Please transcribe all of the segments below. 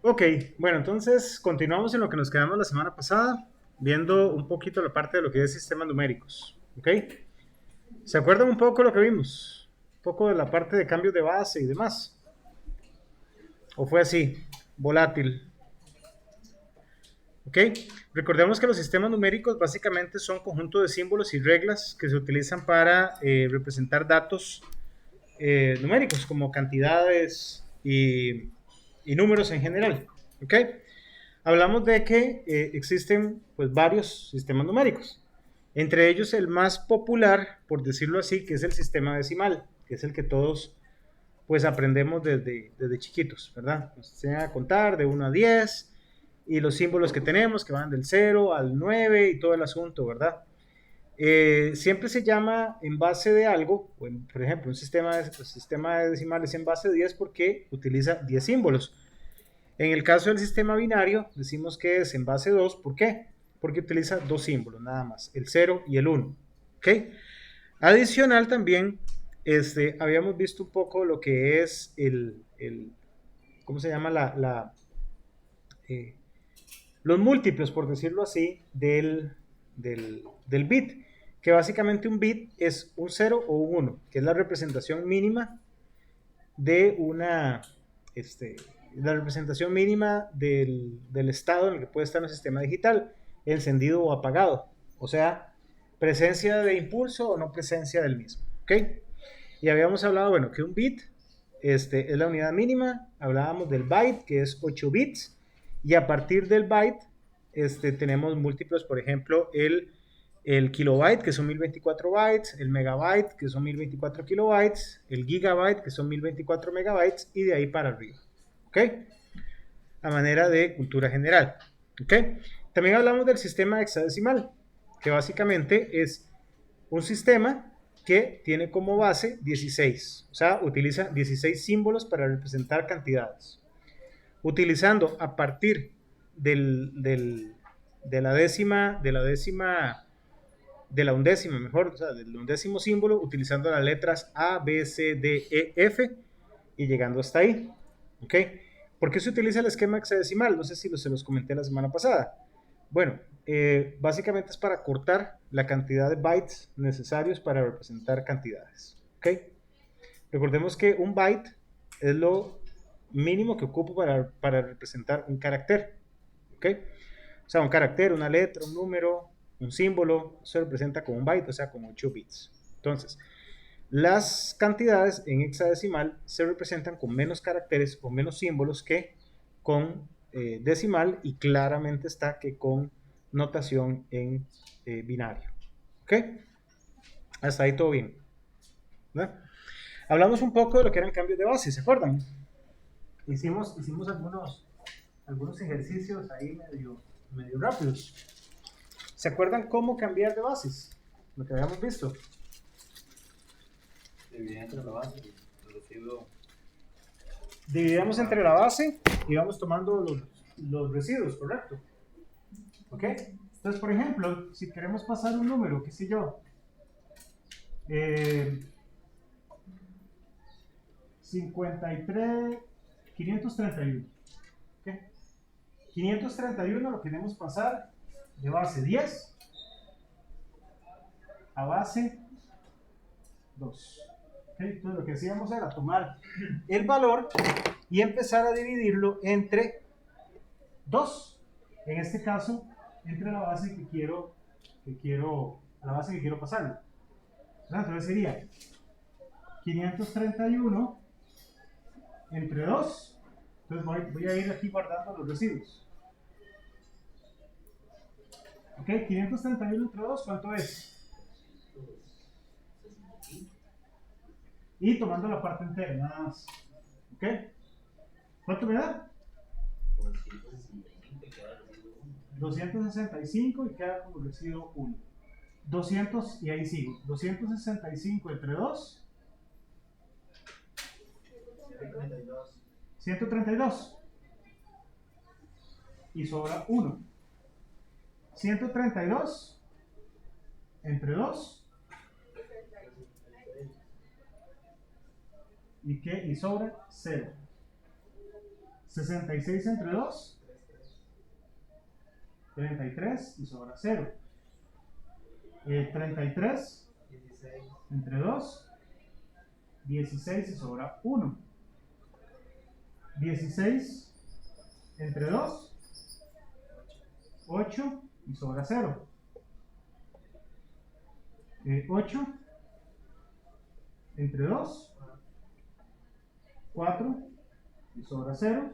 Ok, bueno, entonces continuamos en lo que nos quedamos la semana pasada, viendo un poquito la parte de lo que es sistemas numéricos. Ok, ¿se acuerdan un poco lo que vimos? Un poco de la parte de cambios de base y demás. ¿O fue así? Volátil. Ok, recordemos que los sistemas numéricos básicamente son conjuntos de símbolos y reglas que se utilizan para representar datos numéricos como cantidades y números en general. Ok, hablamos de que existen pues varios sistemas numéricos. Entre ellos el más popular, por decirlo así, que es el sistema decimal, que es el que todos pues aprendemos desde chiquitos, ¿verdad? Nos enseñan a contar de 1 a 10 y los símbolos que tenemos que van del 0 al 9 y todo el asunto, ¿verdad? Siempre se llama en base de algo, por ejemplo, sistema de decimales en base de 10 porque utiliza 10 símbolos. En el caso del sistema binario, decimos que es en base 2. ¿Por qué? Porque utiliza dos símbolos nada más, el 0 y el 1. ¿Ok? Adicional también, habíamos visto un poco lo que es ¿cómo se llama? Eh, los múltiplos, por decirlo así, del bit, que básicamente un bit es un 0 o un 1, que es la representación mínima de este, la representación mínima del estado en el que puede estar un sistema digital, encendido o apagado, o sea, presencia de impulso o no presencia del mismo, ¿ok? Y habíamos hablado, bueno, que un bit es la unidad mínima, hablábamos del byte, que es 8 bits, y a partir del byte tenemos múltiplos, por ejemplo, el kilobyte, que son 1024 bytes, el megabyte, que son 1024 kilobytes, el gigabyte, que son 1024 megabytes, y de ahí para arriba. ¿Ok? A manera de cultura general. ¿Ok? También hablamos del sistema hexadecimal, que básicamente es un sistema que tiene como base 16, o sea, utiliza 16 símbolos para representar cantidades. Utilizando a partir de la undécima, mejor, o sea, del undécimo símbolo, utilizando las letras A, B, C, D, E, F y llegando hasta ahí. ¿Ok? ¿Por qué se utiliza el esquema hexadecimal? No sé si se los comenté la semana pasada. Bueno, básicamente es para cortar la cantidad de bytes necesarios para representar cantidades. ¿Ok? Recordemos que un byte es lo mínimo que ocupo para representar un carácter. ¿Ok? O sea, un carácter, una letra, un número, un símbolo, se representa como un byte, o sea, como 8 bits. Entonces, las cantidades en hexadecimal se representan con menos caracteres o menos símbolos que con decimal, y claramente está que con notación en binario. ¿Ok? Hasta ahí todo bien, ¿verdad? Hablamos un poco de lo que eran cambios de base, ¿se acuerdan? Hicimos algunos ejercicios ahí medio rápidos. ¿Se acuerdan cómo cambiar de bases? Lo que habíamos visto. Dividí entre la base y el residuo. Dividíamos entre la base y vamos tomando los residuos, ¿correcto? ¿Ok? Entonces, por ejemplo, si queremos pasar un número, qué sé yo, eh, 53, 531. ¿Ok? 531 lo queremos pasar de base 10 a base 2. ¿Okay? Entonces lo que hacíamos era tomar el valor y empezar a dividirlo entre 2. En este caso, entre la base la base que quiero pasarlo. Entonces sería 531 entre 2. Entonces voy a ir aquí guardando los residuos. ¿Ok? 531 entre 2, ¿cuánto es? Y tomando la parte entera, nada más. ¿Ok? ¿Cuánto me da? 265 y queda como residuo 1. 200, y ahí sigo. 265 entre 2. 132. Y sobra 1. 132 entre 2. ¿Y qué? Y sobra 0. 66 entre 2, 33 y sobra 0. 33 entre 2, 16 y sobra 1. 16 entre 2, 8 y sobra 0. 8 entre 2, 4 y sobra 0.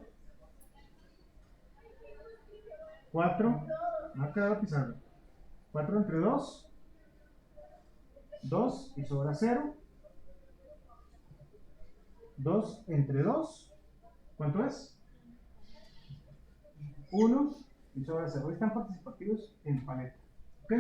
4, me va a quedar la pizarra. 4 entre 2, 2 y sobra 0. 2 entre 2, ¿cuánto es? 1 y sobra 0. Hoy están participativos en paleta. ¿Ok?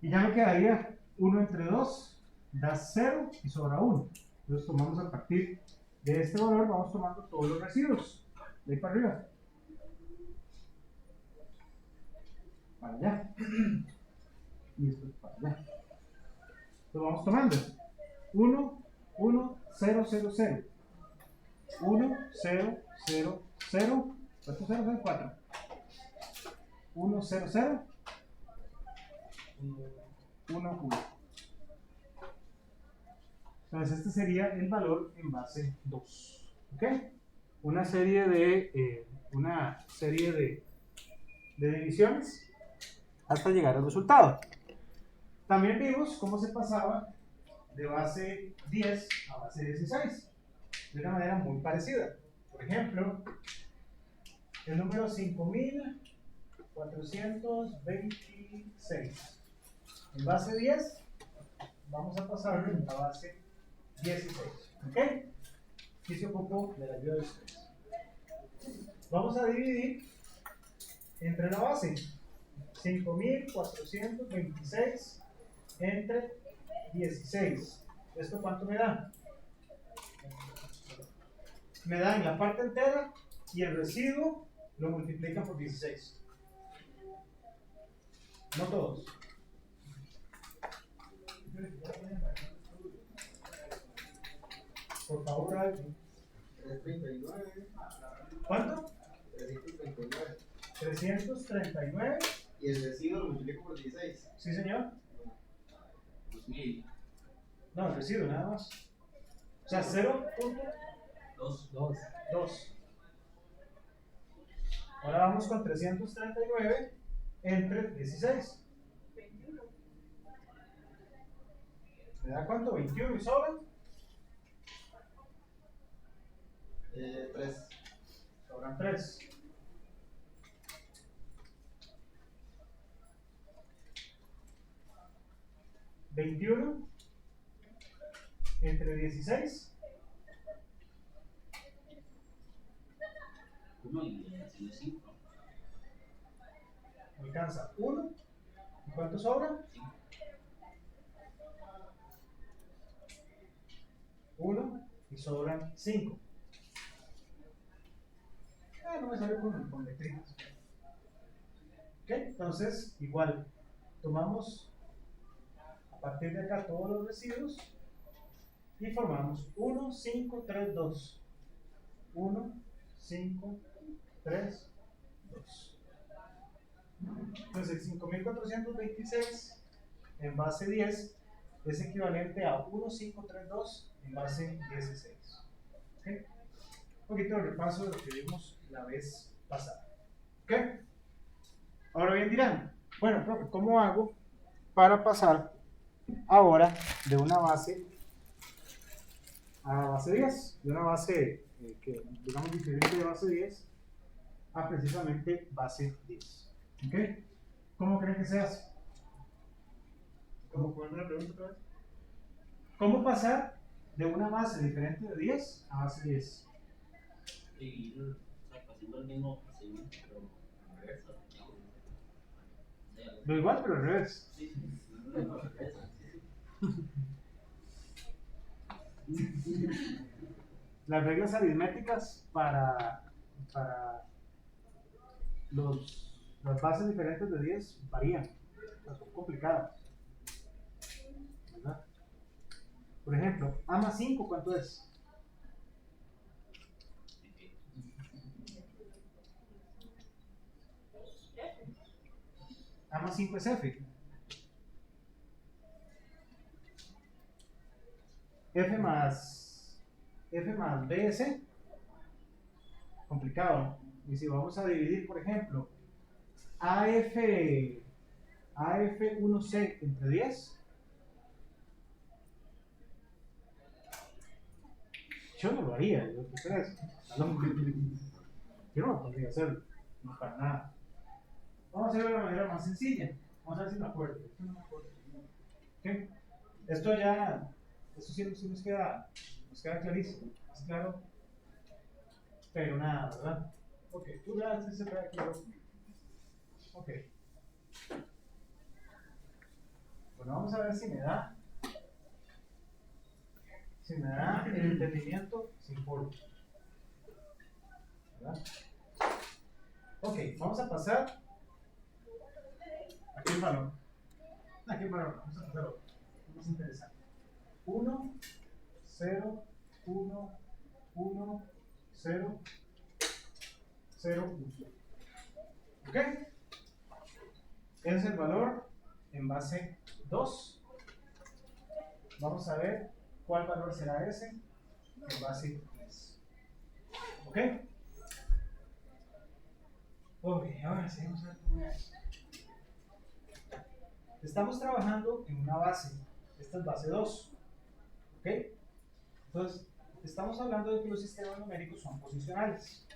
Y ya me quedaría 1 entre 2, da 0 y sobra 1. Entonces tomamos a partir de este valor, vamos tomando todos los residuos. De ahí para arriba. Para allá. Y esto es para allá. Lo vamos tomando. 1, 1, 0, 0, 0. 1, 0, 0, 0. ¿Cuántos 0, 0? 4. 1, 0, 0. 1, 1. Entonces este sería el valor en base 2. ¿Ok? Una serie de divisiones hasta llegar al resultado. También vimos cómo se pasaba de base 10 a base 16 de una manera muy parecida. Por ejemplo, el número 5426 en base 10 vamos a pasarlo a base 16. ¿Ok? Aquí se ocupó de la ayuda de ustedes. Vamos a dividir entre la base 5426 entre 16. ¿Esto cuánto me da? Me da en la parte entera y el residuo lo multiplica por 16. No todos. Por favor, alguien. 339. ¿Cuánto? 339. 339. Y el residuo lo multiplico por 16. ¿Sí, señor? 2000. No, el residuo nada más. O sea, 0.2. Ahora vamos con 339 entre 16. ¿Me da cuánto? 21 y sobran. 3. Sobran 3. ¿21 entre 16? 1 y 5. Alcanza 1. ¿Y cuánto sobra? 1 y sobran 5. No me sale con letritas. Ok, entonces igual tomamos a partir de acá todos los residuos y formamos 1, 5, 3, 2. 1, 5, 3, 2. Entonces el 5426 en base 10 es equivalente a 1, 5, 3, 2 en base 16. ¿Okay? Un poquito de repaso de lo que vimos la vez pasada. ¿Ok? Ahora bien dirán, bueno, profe, ¿cómo hago para pasar ahora de una base a base 10? De una base que digamos diferente de base 10 a precisamente base 10. ¿Ok? ¿Cómo creen que se hace? ¿Cómo poner una pregunta otra vez? ¿Cómo pasar de una base diferente de 10 a base 10? Y haciendo el mismo procedimiento, pero al revés. Lo igual, pero al revés. Sí, al revés. Las reglas aritméticas para las bases diferentes de 10 varían, son complicadas, ¿verdad? Por ejemplo, A más 5, ¿cuánto es? A más 5 es F. F más B es C. Complicado. Y si vamos a dividir, por ejemplo, AF1C entre 10, yo no lo haría. ¿Qué crees? Yo no lo podría hacer, no para nada. Vamos a hacerlo de la manera más sencilla. Vamos a ver si me acuerdo. Esto no me acuerdo. ¿Okay? Esto sí nos queda clarísimo, más claro, pero nada, ¿verdad? Ok, tú ya haces ese aquí. Ok. Bueno, vamos a ver si me da el entendimiento sin polvo. ¿Verdad? Ok, vamos a pasar aquí el valor. Vamos a pasar otro. Más interesante. 1, 0, 1, 1, 0, 0, 1. ¿Ok? Ese es el valor en base 2. Vamos a ver cuál valor será ese en base 3. ¿Ok? Ok, ahora sí vamos a ver cómo es. Estamos trabajando en una base. Esta es base 2. ¿Ok? Entonces, estamos hablando de que los sistemas numéricos son posicionales.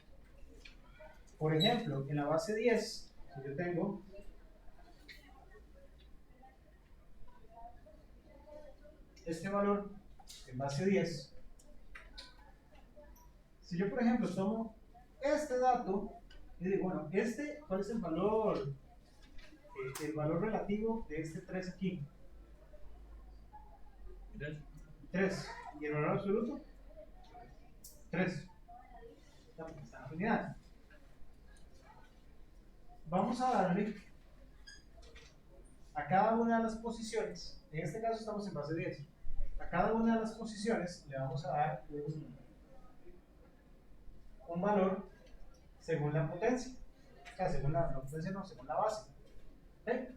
Por ejemplo, en la base 10, si yo tengo este valor en base 10, si yo, por ejemplo, tomo este dato y digo, bueno, ¿cuál es el valor? El valor relativo de este 3 aquí. 3. ¿Y el valor absoluto? 3. Está en la unidad. Vamos a darle a cada una de las posiciones, en este caso estamos en base 10, a cada una de las posiciones le vamos a dar un valor según la potencia. O sea, según la potencia, no, según la base. ¿Okay?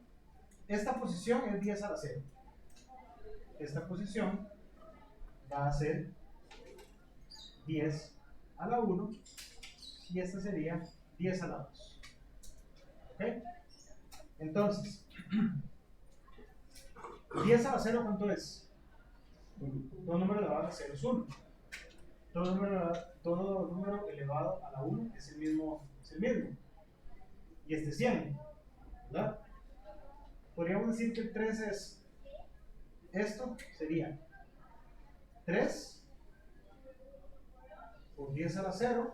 Esta posición es 10 a la 0. Esta posición va a ser 10 a la 1 y esta sería 10 a la 2. ¿Ok? Entonces, 10 a la 0, ¿cuánto es? Todo número elevado a la 0 es 1. Todo número elevado a la 1 es el mismo. Y este es 100, ¿verdad? Podríamos decir que el 3 es, esto sería 3 por 10 a la 0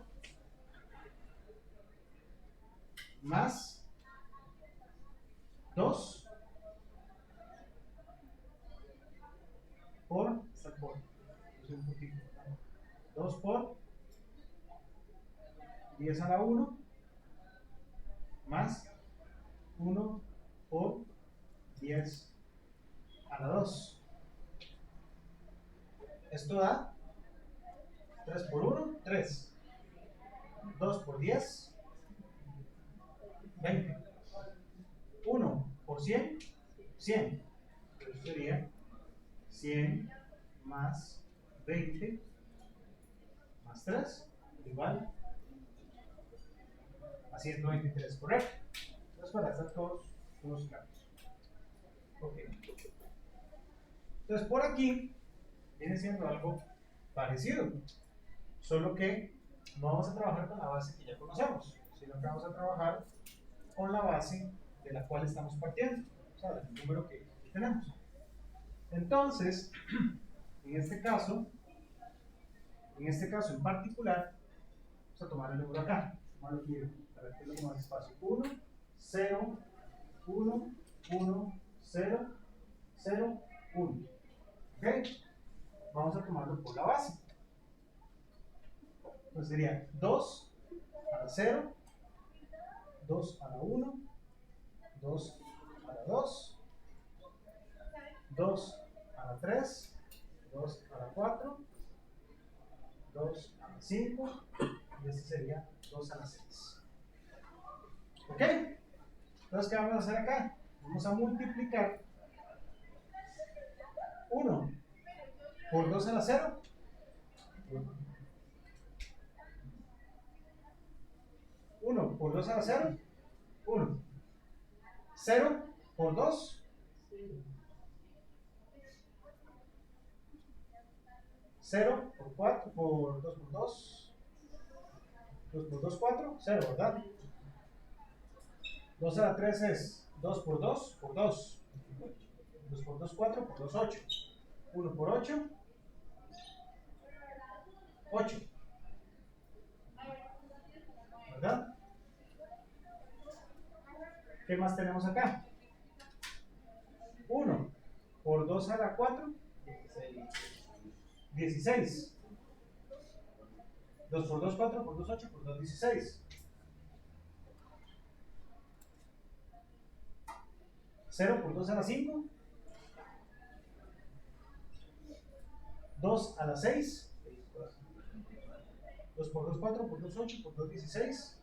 más 2 por 2 por 10 a la 1 más 1 por 10 a la 2. Esto da 3 por 1, 3. 2 por 10, 20. 1 por 100, 100. Eso sería 100 más 20 más 3 igual a 123, ¿correcto? Entonces, para hacer todos los cambios. Ok. Entonces, por aquí viene siendo algo parecido, solo que no vamos a trabajar con la base que ya conocemos, sino que vamos a trabajar con la base de la cual estamos partiendo, o sea, del número que tenemos. Entonces, en este caso en particular, vamos a tomar el número acá, tomarlo aquí para que lo más espacio. 1, 0, 1, 1, 0, 0, 1. ¿Ok? Vamos a tomarlo por la base. Entonces sería 2 a la 0, 2 a la 1, 2 a la 2, 2 a la 3, 2 a la 4, 2 a la 5 y este sería 2 a la 6. ¿Ok? Entonces Entonces, ¿qué vamos a hacer acá? Vamos a multiplicar 1 por 2 a la 0. 1 por 2 a la 0. 1. 0 por 2. 0 por 4 por 2 por 2. 2 por 2, 4. 0, ¿verdad? 2 a la 3 es 2 por 2 por 2. 2 por 2, 4 por 2, 8. 1 por 8. 8. ¿Verdad? ¿Qué más tenemos acá? 1 por 2 a la 4. 16. 2 por 2, 4 por 2, 8 por 2, 16. 0 por 2 a la 5. 2 a la 6. 2 por 2, 4 por 2, 8 por 2, 16.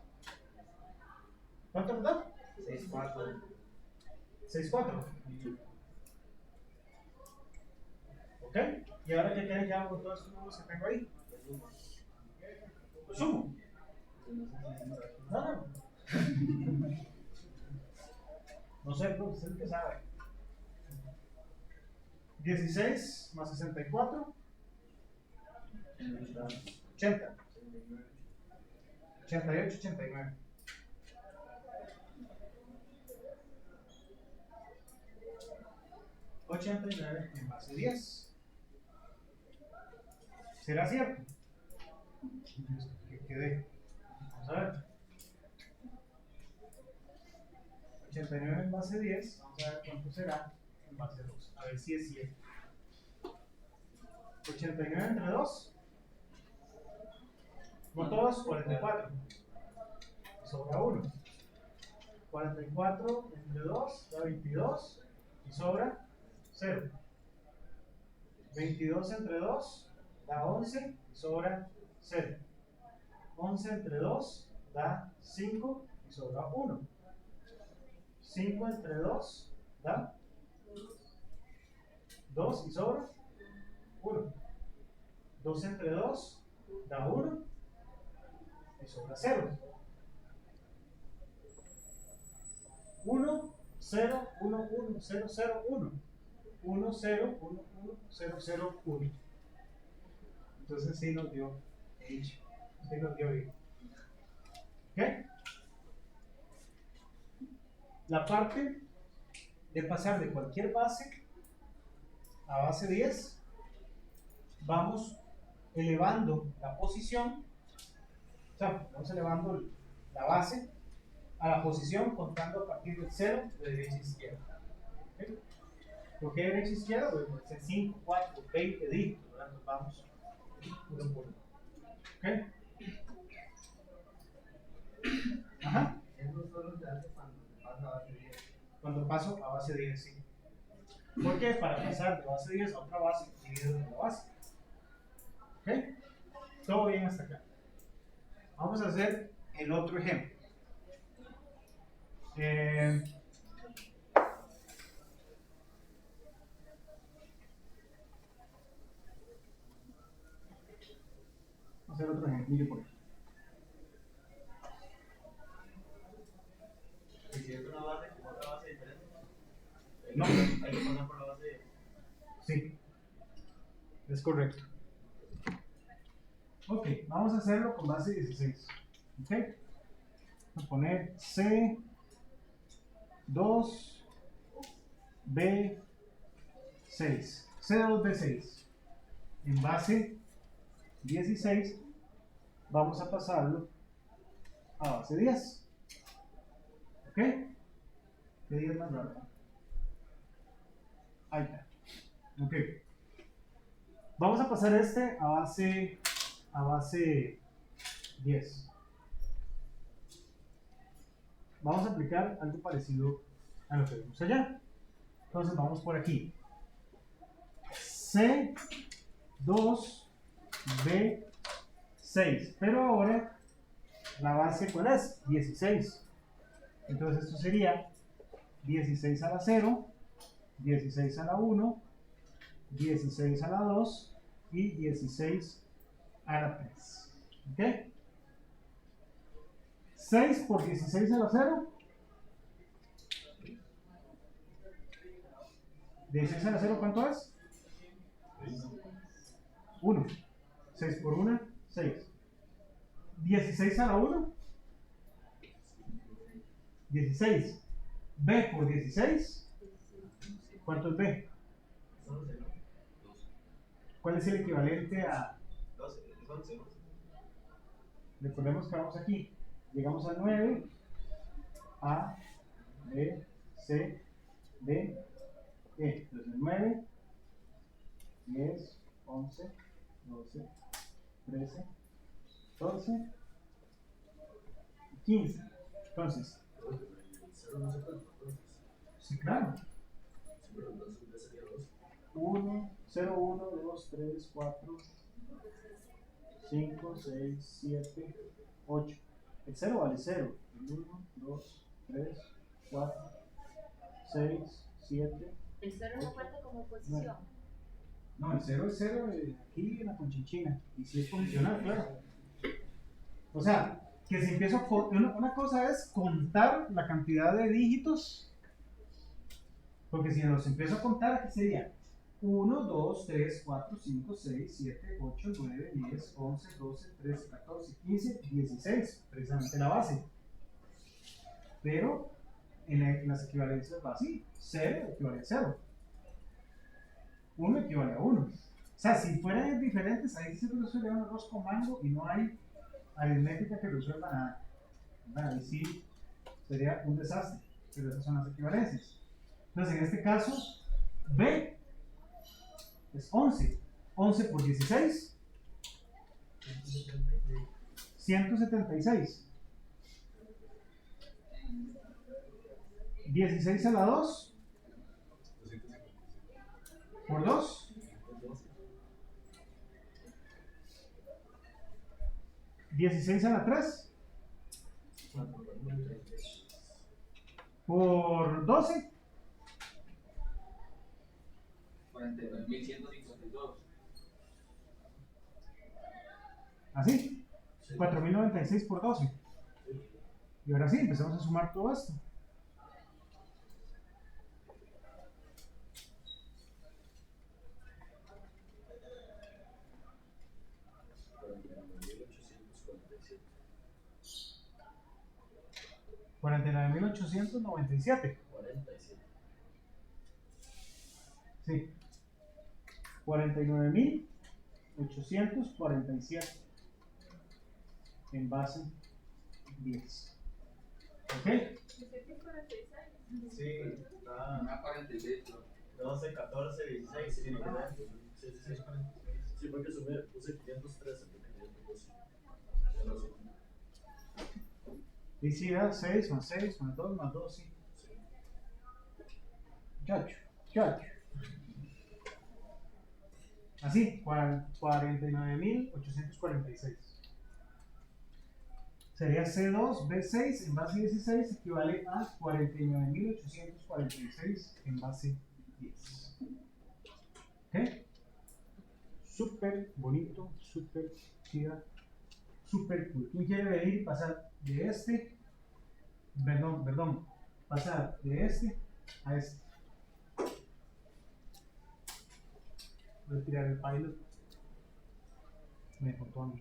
¿Cuánto nos da? 6, 4. 6, 4. ¿Ok? ¿Y ahora qué quieren que haga con todos estos números que tengo ahí? ¿Lo sumo? No. No sé, pero usted es el que sabe. 16 más 64. 80. 88, 89. $89 en base 10. ¿Será cierto? Que quede. Vamos a ver. 89 en base 10. Vamos a ver cuánto será en base 2. A ver si es cierto. 89 entre 2. No todos, 44. Sobra 1. 44 entre 2 da 22. Y sobra 0. 22 entre 2 da 11 y sobra 0. 11 entre 2 da 5 y sobra 1. 5 entre 2 da 2 y sobra 1. 2 entre 2 da 1 y sobra 0. 1, 0, 1, 1, 0, 0, 1. 1, 0, 1, 1, 0, 0, 1. Entonces sí nos dio H. Sí nos dio I. ¿Ok? La parte de pasar de cualquier base a base 10, vamos elevando la posición, o sea, vamos elevando la base a la posición contando a partir del 0 de derecha a izquierda. ¿Okay? ¿Por qué derecha a izquierda? Pues puede ser 5, 4, 20 dígitos, ¿verdad? Nos vamos uno por uno. ¿Ok? Ajá. Eso solo se hace cuando se pasa a base 10. Cuando paso a base 10, sí. ¿Por qué? Para pasar de base 10 a otra base dividido en la base. ¿Ok? Todo bien hasta acá. Vamos a hacer el otro ejemplo. Vamos a hacer otro ejemplo. Mire por aquí. Y si es una base con otra base diferente, No. hay que pasar por la base. Sí, es correcto. Ok, vamos a hacerlo con base 16. Ok, vamos a poner C, 2, B, 6. C2, B6. En base 16, vamos a pasarlo a base 10. Ok, ¿qué día es más largo? Ahí está. Ok. Vamos a pasar este a base 10. Vamos a aplicar algo parecido a lo que vimos allá. Entonces vamos por aquí. C, 2, B, 6. Pero ahora la base, ¿cuál es? 16. Entonces esto sería 16 a la 0, 16 a la 1, 16 a la 2 y 16 a la 3. ¿Ok? 6 por 16 a la 0. 16 a la 0, ¿cuánto es? 1. 6 por 1, 6. 16 a la 1. 16. B por 16. ¿Cuánto es B? 11, ¿no? ¿Cuál es el equivalente a? 12, es 11, ¿no? Recordemos que vamos aquí. Llegamos al 9. A, B, C, D, E. Entonces 9, 10, 11, 12, 13, 14, 15. Entonces, sí, claro. 1, 0, 1, 2, 3, 4, 5, 6, 7, 8. El 0 vale 0. El 1, 2, 3, 4, 6, 7. El cero no cuenta como posición. No, el 0 es 0 aquí en la conchinchina. Y si es posicional, claro. O sea, que si empiezo a una cosa es contar la cantidad de dígitos. Porque si los empiezo a contar, aquí sería 1, 2, 3, 4, 5, 6, 7, 8, 9, 10, 11, 12, 13, 14, 15, 16. Precisamente la base. Pero en las equivalencias va así. 0 equivale a 0. 1 equivale a 1. O sea, si fueran diferentes, ahí sí se resuelve un arroz con mango y no hay aritmética que resuelva nada. Bueno, ahí sí sería un desastre. Pero esas son las equivalencias. Entonces, en este caso, B es 11. 11 por 16, 176. 16 a la 2 por 2, 16 a la 3 por 12, 49.152. así, 4096 por 12. Y ahora sí, empezamos a sumar todo esto. $49,897. 47. Sí. 49,847 en base 10. ¿Ok? Sí, está Una 46, ¿no? 12, 14, 16, sí, ¿verdad? Sí, porque sumé, puse 513 porque 512. Y sí, da 6 más 6 más 2 más 2, sí. Chacho, chacho. Así, 49,846. Sería C2, B6 en base 16 equivale a 49,846 en base 10. ¿Ok? Súper bonito, súper chida, súper cool. ¿Quién quiere venir y pasar de este? Perdón, pasar de este a este. Voy a tirar el pilot. Me contó a mí.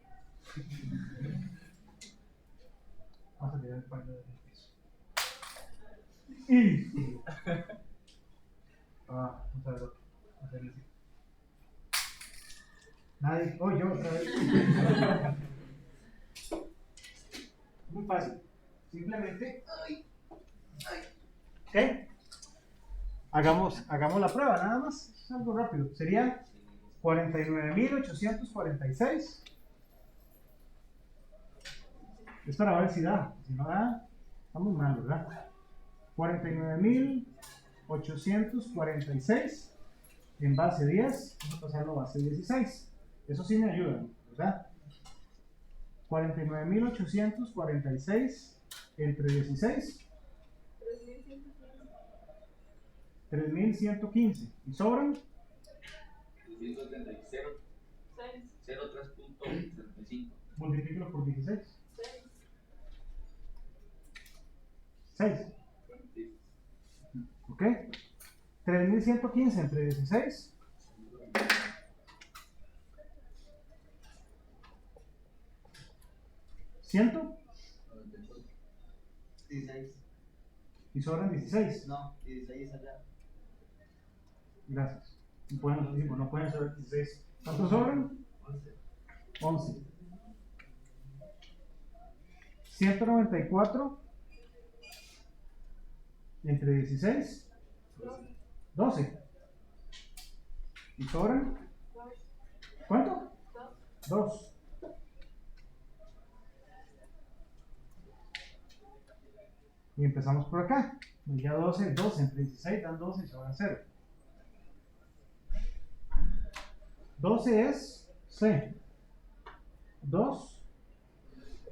Vamos a tirar el pilot del piso. Y. Vamos a ver otro. Vamos a hacerle así. Nadie. Oh, yo otra vez. Muy fácil. Simplemente. ¿Ok? Hagamos la prueba, nada más. Es algo rápido. Sería 49,846. Es para ver si da. Si no da, estamos mal, ¿verdad? 49,846 en base 10. Vamos a pasarlo a base 16. Eso sí me ayuda, ¿verdad? 49,846 entre 16. 3115. ¿Y sobran? 270, 03.75. Multiplíquelo por 16. 6. ¿Ok? 3115 entre 16. ¿100? 16. Y sobran 16. No, 16 allá. Gracias. No pueden sobrar 16. ¿Cuántos sobran? 11. 194 entre 16. 12. ¿Y sobran? ¿Cuánto? 2. Y empezamos por acá. Ya 12 entre 16 dan 12 y sobran 0. 12 es C. 2,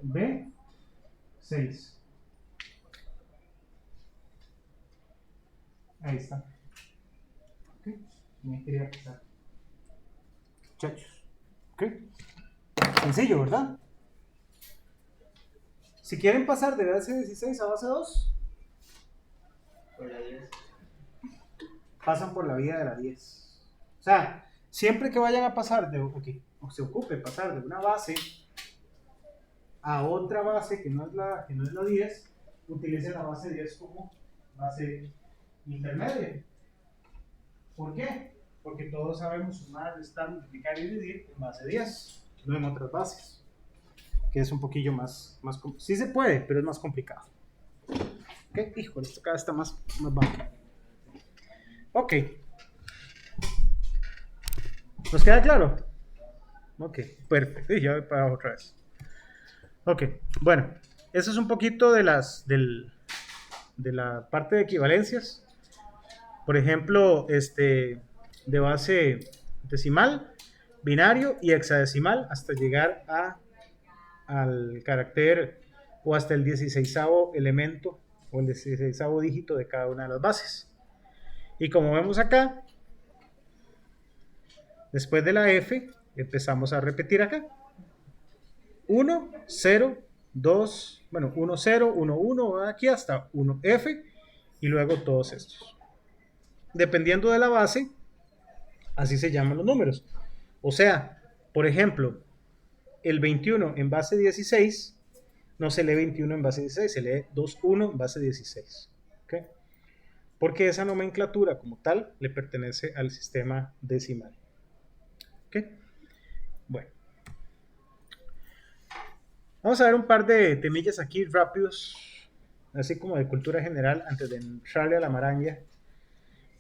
B, 6. Ahí está. Ok. Me quería pasar. Muchachos. Ok. Sencillo, ¿verdad? Si quieren pasar de base 16 a base 2, Por la 10. pasan por la vía de la 10. O sea, siempre que vayan a pasar o se ocupe pasar de una base a otra base que no es la 10, utilicen la base 10 como base intermedia. ¿Por qué? Porque todos sabemos sumar, restar, multiplicar y dividir en base 10, no en otras bases, que es un poquillo más sí se puede, pero es más complicado. Ok, híjole, esto cada vez está más bajo. Ok. ¿Nos queda claro? Ok, perfecto. Y ya voy para abajo otra vez. Ok, bueno, eso es un poquito de la parte de equivalencias. Por ejemplo, de base decimal, binario y hexadecimal hasta llegar al carácter o hasta el 16avo elemento o el 16avo dígito de cada una de las bases. Y como vemos acá, después de la F, empezamos a repetir acá. 1, 0, 2, bueno, 1, 0, 1, 1, aquí hasta 1F y luego todos estos. Dependiendo de la base, así se llaman los números. O sea, por ejemplo, el 21 en base 16 no se lee 21 en base 16, se lee 21 en base 16. ¿Okay? Porque esa nomenclatura como tal le pertenece al sistema decimal. ¿Ok? Bueno. Vamos a ver un par de temillas aquí rápidos, así como de cultura general, antes de entrarle a la maraña,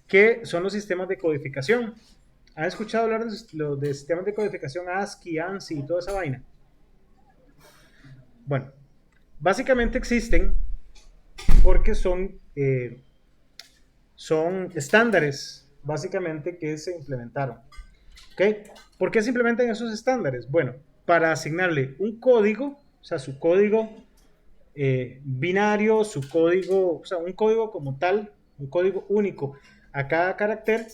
que son los sistemas de codificación. ¿Han escuchado hablar de sistemas de codificación ASCII, ANSI y toda esa vaina? Bueno, básicamente existen porque son estándares, básicamente, que se implementaron. ¿Okay? ¿Por qué se implementan esos estándares? Bueno, para asignarle un código, o sea, su código binario, su código, o sea, un código como tal, un código único a cada carácter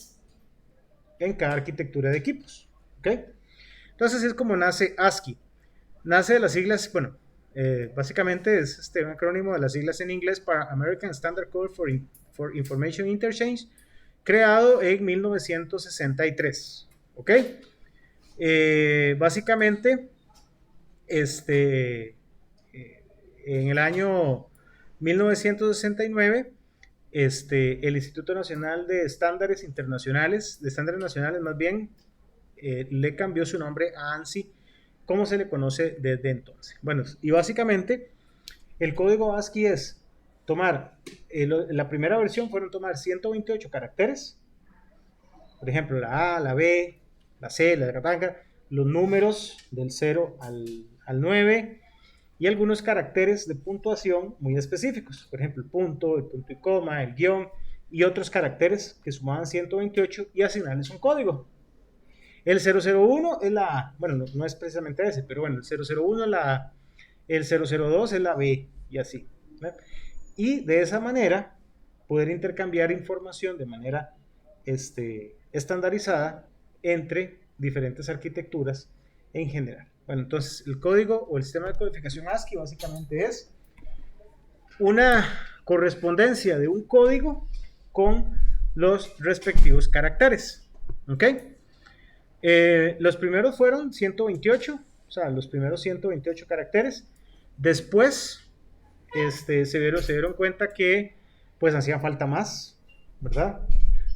en cada arquitectura de equipos. ¿Okay? Entonces es como nace ASCII. Nace de las siglas, bueno, básicamente es un acrónimo de las siglas en inglés para American Standard Code for Information Interchange, creado en 1963. ¿Ok? Básicamente, en el año 1969, el Instituto Nacional de Estándares Internacionales, de Estándares Nacionales más bien, le cambió su nombre a ANSI, como se le conoce desde entonces. Bueno, y básicamente el código ASCII es tomar, la primera versión fueron tomar 128 caracteres, por ejemplo, la A, la B, la C, la catanga, los números del 0 al 9 y algunos caracteres de puntuación muy específicos, por ejemplo, el punto y coma, el guión y otros caracteres que sumaban 128 y asignarles un código. El 001 es la A, bueno, no es precisamente ese, pero bueno, el 001 es la A, el 002 es la B y así. ¿no? Y de esa manera poder intercambiar información de manera estandarizada entre diferentes arquitecturas en general. Bueno, entonces el código o el sistema de codificación ASCII básicamente es una correspondencia de un código con los respectivos caracteres. ¿Ok? Los primeros fueron 128, o sea, los primeros 128 caracteres. Después se dieron cuenta que pues hacía falta más, ¿verdad?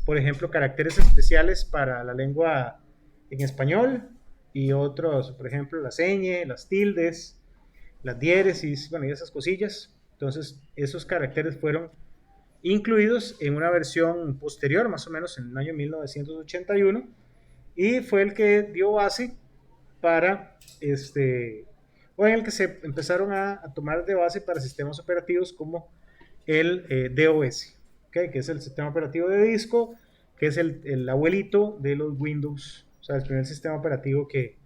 Por ejemplo, caracteres especiales para la lengua en español y otros, por ejemplo, la ñ, las tildes, las diéresis, bueno, y esas cosillas. Entonces, esos caracteres fueron incluidos en una versión posterior, más o menos en el año 1981, y fue el que dio base para o en el que se empezaron a tomar de base para sistemas operativos como el DOS, ¿okay? Que es el sistema operativo de disco, que es el abuelito de los Windows, o sea, el primer sistema operativo que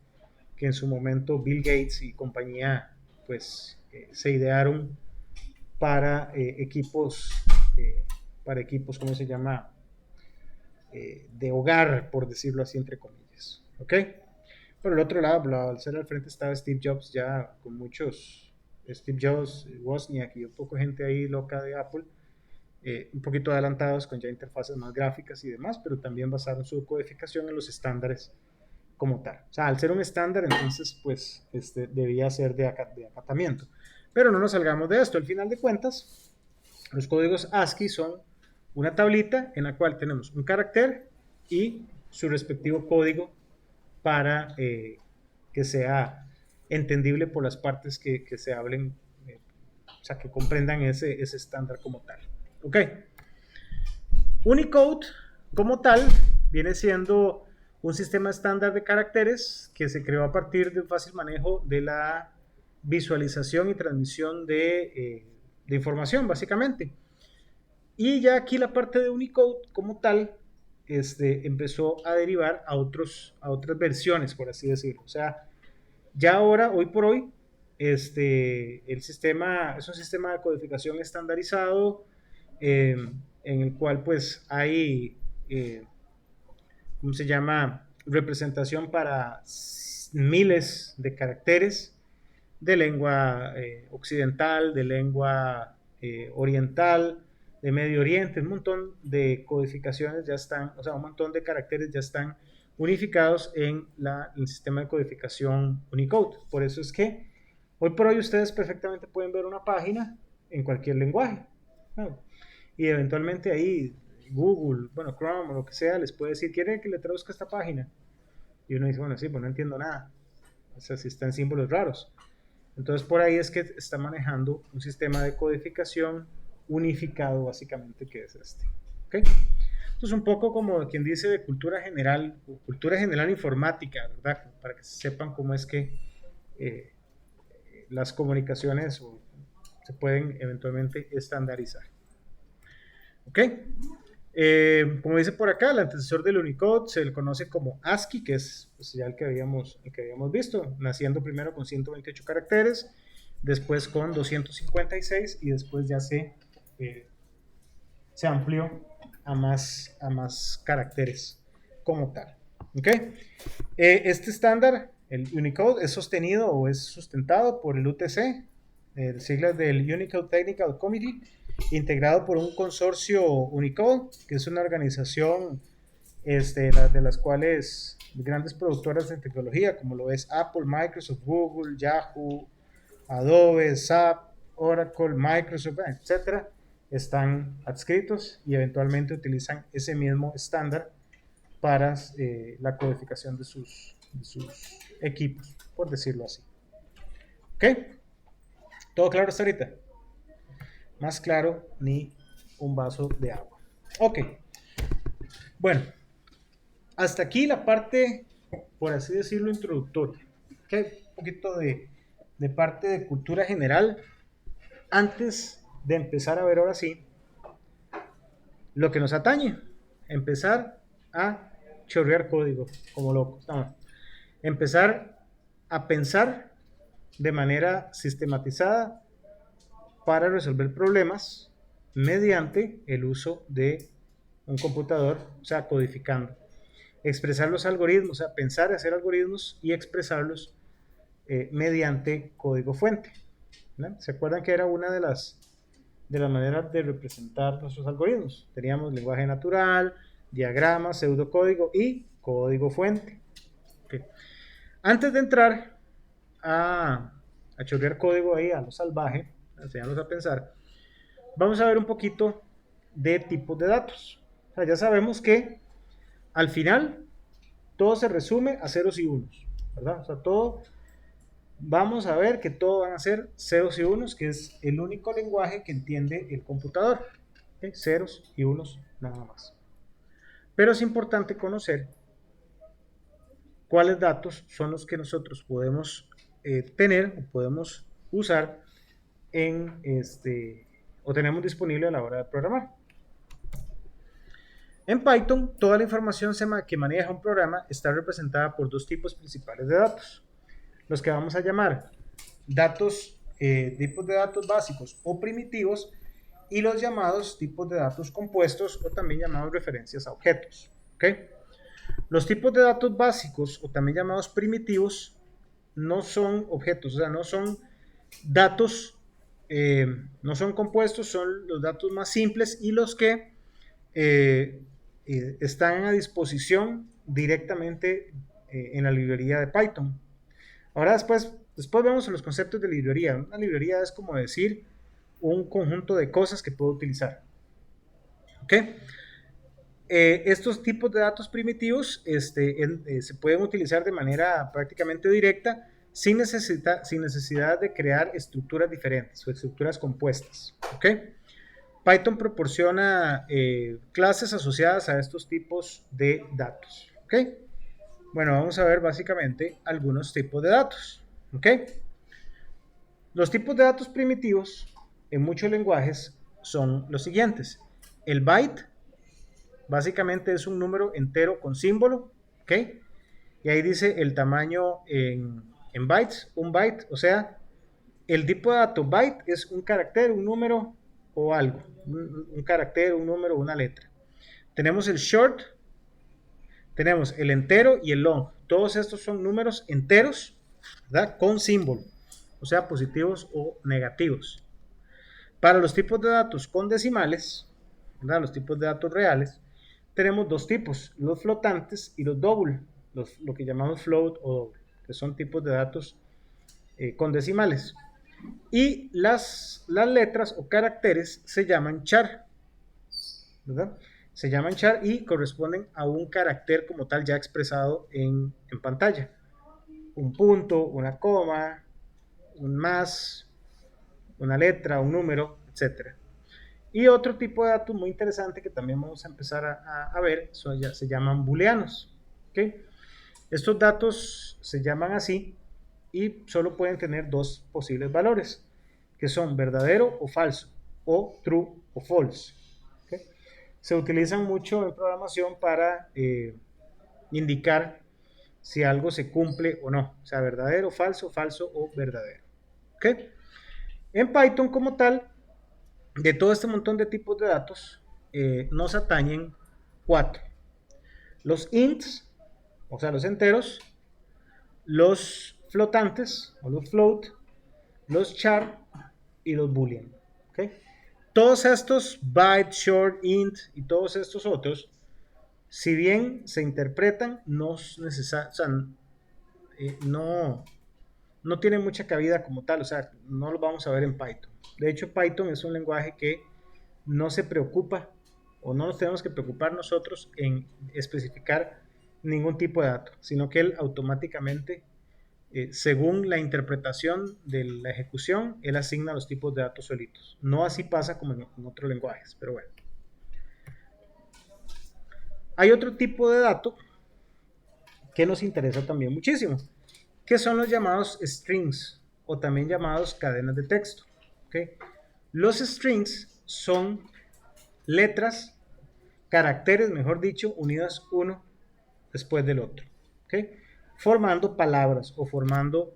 en su momento Bill Gates y compañía pues se idearon para equipos, ¿cómo se llama? De hogar, por decirlo así, entre comillas, ¿ok? Por el otro lado, al ser al frente estaba Steve Jobs, ya con muchos, Steve Jobs, Wozniak y un poco gente ahí loca de Apple, un poquito adelantados con ya interfaces más gráficas y demás, pero también basaron su codificación en los estándares como tal. O sea, al ser un estándar, entonces, pues, debía ser de acatamiento. Pero no nos salgamos de esto. Al final de cuentas, los códigos ASCII son una tablita en la cual tenemos un carácter y su respectivo código para que sea entendible por las partes que se hablen, o sea, que comprendan ese estándar como tal. Ok. Unicode como tal viene siendo un sistema estándar de caracteres que se creó a partir de un fácil manejo de la visualización y transmisión de información, básicamente. Y ya aquí la parte de Unicode como tal empezó a derivar a otras versiones, por así decirlo. O sea, ya ahora, hoy por hoy, el sistema es un sistema de codificación estandarizado en el cual pues hay, ¿cómo se llama? Representación para miles de caracteres de lengua occidental, de lengua oriental, de Medio Oriente. Un montón de codificaciones ya están, o sea, un montón de caracteres ya están unificados en el sistema de codificación Unicode. Por eso es que hoy por hoy ustedes perfectamente pueden ver una página en cualquier lenguaje, ¿no? Y eventualmente ahí Google, bueno, Chrome o lo que sea, les puede decir, ¿quieren que le traduzca esta página? Y uno dice, bueno, sí, pues no entiendo nada. O sea, si están símbolos raros. Entonces por ahí es que está manejando un sistema de codificación unificado básicamente, que es este. ¿Okay? Entonces un poco como quien dice de cultura general informática, ¿verdad? Para que sepan cómo es que las comunicaciones se pueden eventualmente estandarizar. ¿Ok? Como dice por acá, el antecesor del Unicode se le conoce como ASCII, que es pues, ya el que habíamos visto, naciendo primero con 128 caracteres, después con 256 y después ya se amplió a más caracteres como tal. ¿Ok? Este estándar, el Unicode, es sostenido o es sustentado por el UTC, siglas del Unicode Technical Committee, integrado por un consorcio Unicode, que es una organización de las cuales grandes productoras de tecnología, como lo es Apple, Microsoft, Google, Yahoo, Adobe, SAP, Oracle, Microsoft, etcétera, están adscritos y eventualmente utilizan ese mismo estándar para la codificación de sus equipos, por decirlo así. ¿Ok? ¿Todo claro hasta ahorita? Más claro ni un vaso de agua. Ok. Bueno, hasta aquí la parte, por así decirlo, introductoria. Ok, un poquito de parte de cultura general. Antes de empezar a ver ahora sí lo que nos atañe, empezar a chorrear código como locos. No, empezar a pensar de manera sistematizada para resolver problemas mediante el uso de un computador, o sea, codificando. Expresar los algoritmos, o sea, pensar y hacer algoritmos y expresarlos mediante código fuente, ¿no? ¿Se acuerdan que era una de las maneras de representar nuestros algoritmos? Teníamos lenguaje natural, diagramas, pseudocódigo y código fuente. Okay. Antes de entrar a chorrear código ahí a lo salvaje, enseñarnos a pensar, vamos a ver un poquito de tipos de datos. O sea, ya sabemos que al final todo se resume a ceros y unos, ¿verdad? O sea, todo, vamos a ver que todo van a ser ceros y unos, que es el único lenguaje que entiende el computador. ¿Okay? Ceros y unos nada más. Pero es importante conocer cuáles datos son los que nosotros podemos tener o podemos usar en o tenemos disponible a la hora de programar. En Python, toda la información que maneja un programa está representada por dos tipos principales de datos. Los que vamos a llamar tipos de datos básicos o primitivos, y los llamados tipos de datos compuestos o también llamados referencias a objetos. ¿Okay? Los tipos de datos básicos o también llamados primitivos no son objetos, o sea, no son datos, no son compuestos, son los datos más simples y los que están a disposición directamente en la librería de Python. Ahora después vemos los conceptos de librería. Una librería es como decir un conjunto de cosas que puedo utilizar. ¿Ok? Estos tipos de datos primitivos se pueden utilizar de manera prácticamente directa sin necesidad de crear estructuras diferentes o estructuras compuestas. ¿Ok? Python proporciona clases asociadas a estos tipos de datos. ¿Ok? Bueno, vamos a ver básicamente algunos tipos de datos. ¿Ok? Los tipos de datos primitivos en muchos lenguajes son los siguientes. El byte básicamente es un número entero con símbolo, ¿ok? Y ahí dice el tamaño en bytes, un byte, o sea, el tipo de dato byte es un carácter, un número o algo, un carácter, un número, una letra. Tenemos el short, tenemos el entero y el long. Todos estos son números enteros, ¿verdad? Con símbolo, o sea, positivos o negativos. Para los tipos de datos con decimales, ¿verdad? Los tipos de datos reales, tenemos dos tipos, los flotantes y los double, lo que llamamos float o double, que son tipos de datos con decimales. Y las letras o caracteres se llaman char, ¿verdad? Se llaman char y corresponden a un carácter como tal ya expresado en pantalla. Un punto, una coma, un más, una letra, un número, etc. Y otro tipo de datos muy interesante que también vamos a empezar a ver se llaman booleanos. ¿Okay? Estos datos se llaman así y solo pueden tener dos posibles valores, que son verdadero o falso, o true o false. ¿Okay? Se utilizan mucho en programación para indicar si algo se cumple o no, o sea, verdadero, falso, falso o verdadero. ¿Okay? En Python como tal, de todo este montón de tipos de datos, nos atañen 4. Los ints, o sea, los enteros, los flotantes, o los float, los char y los boolean. ¿Okay? Todos estos, byte, short, int y todos estos otros, si bien se interpretan, no tienen mucha cabida como tal, o sea, no lo vamos a ver en Python. De hecho, Python es un lenguaje que no se preocupa o no nos tenemos que preocupar nosotros en especificar ningún tipo de dato, sino que él automáticamente, según la interpretación de la ejecución, él asigna los tipos de datos solitos. No así pasa como en otros lenguajes, pero bueno. Hay otro tipo de dato que nos interesa también muchísimo, que son los llamados strings o también llamados cadenas de texto. ¿Okay? Los strings son letras, caracteres, mejor dicho, unidas uno después del otro. ¿Okay? Formando palabras o formando,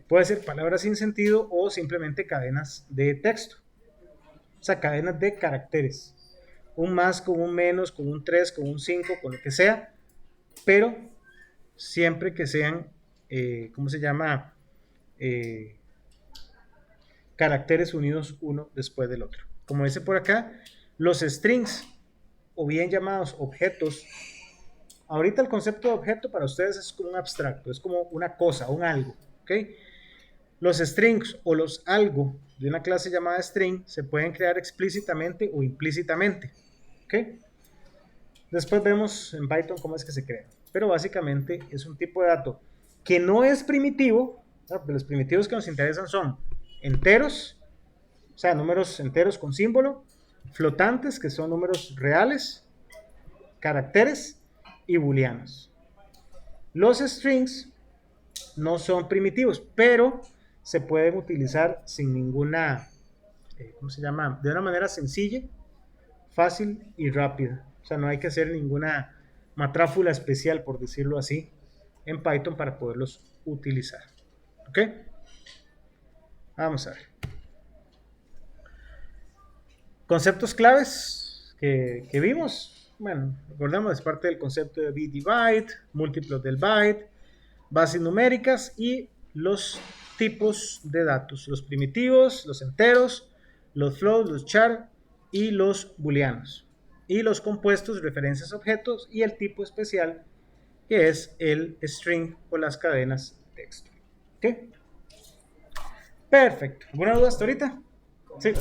puede ser palabras sin sentido o simplemente cadenas de texto. O sea, cadenas de caracteres. Un más con un menos, con un 3, con un 5, con lo que sea, pero siempre que sean, ¿cómo se llama? Caracteres unidos uno después del otro. Como dice por acá, los strings, o bien llamados objetos, ahorita el concepto de objeto para ustedes es como un abstracto, es como una cosa, un algo, ¿ok? Los strings o los algo de una clase llamada string se pueden crear explícitamente o implícitamente, ¿ok? Después vemos en Python cómo es que se crea, pero básicamente es un tipo de dato que no es primitivo, ¿no? Los primitivos que nos interesan son enteros, o sea, números enteros con símbolo, flotantes, que son números reales, caracteres y booleanos. Los strings no son primitivos, pero se pueden utilizar sin ninguna, ¿cómo se llama? De una manera sencilla, fácil y rápida. O sea, no hay que hacer ninguna matráfula especial, por decirlo así, en Python para poderlos utilizar. ¿Ok? Vamos a ver. Conceptos claves que vimos. Bueno, recordemos, es parte del concepto de bit-divide, múltiplos del byte, bases numéricas y los tipos de datos, los primitivos, los enteros, los floats, los char y los booleanos. Y los compuestos, referencias a objetos y el tipo especial que es el string o las cadenas de texto. ¿Ok? Perfecto. ¿Alguna duda hasta ahorita? Sí.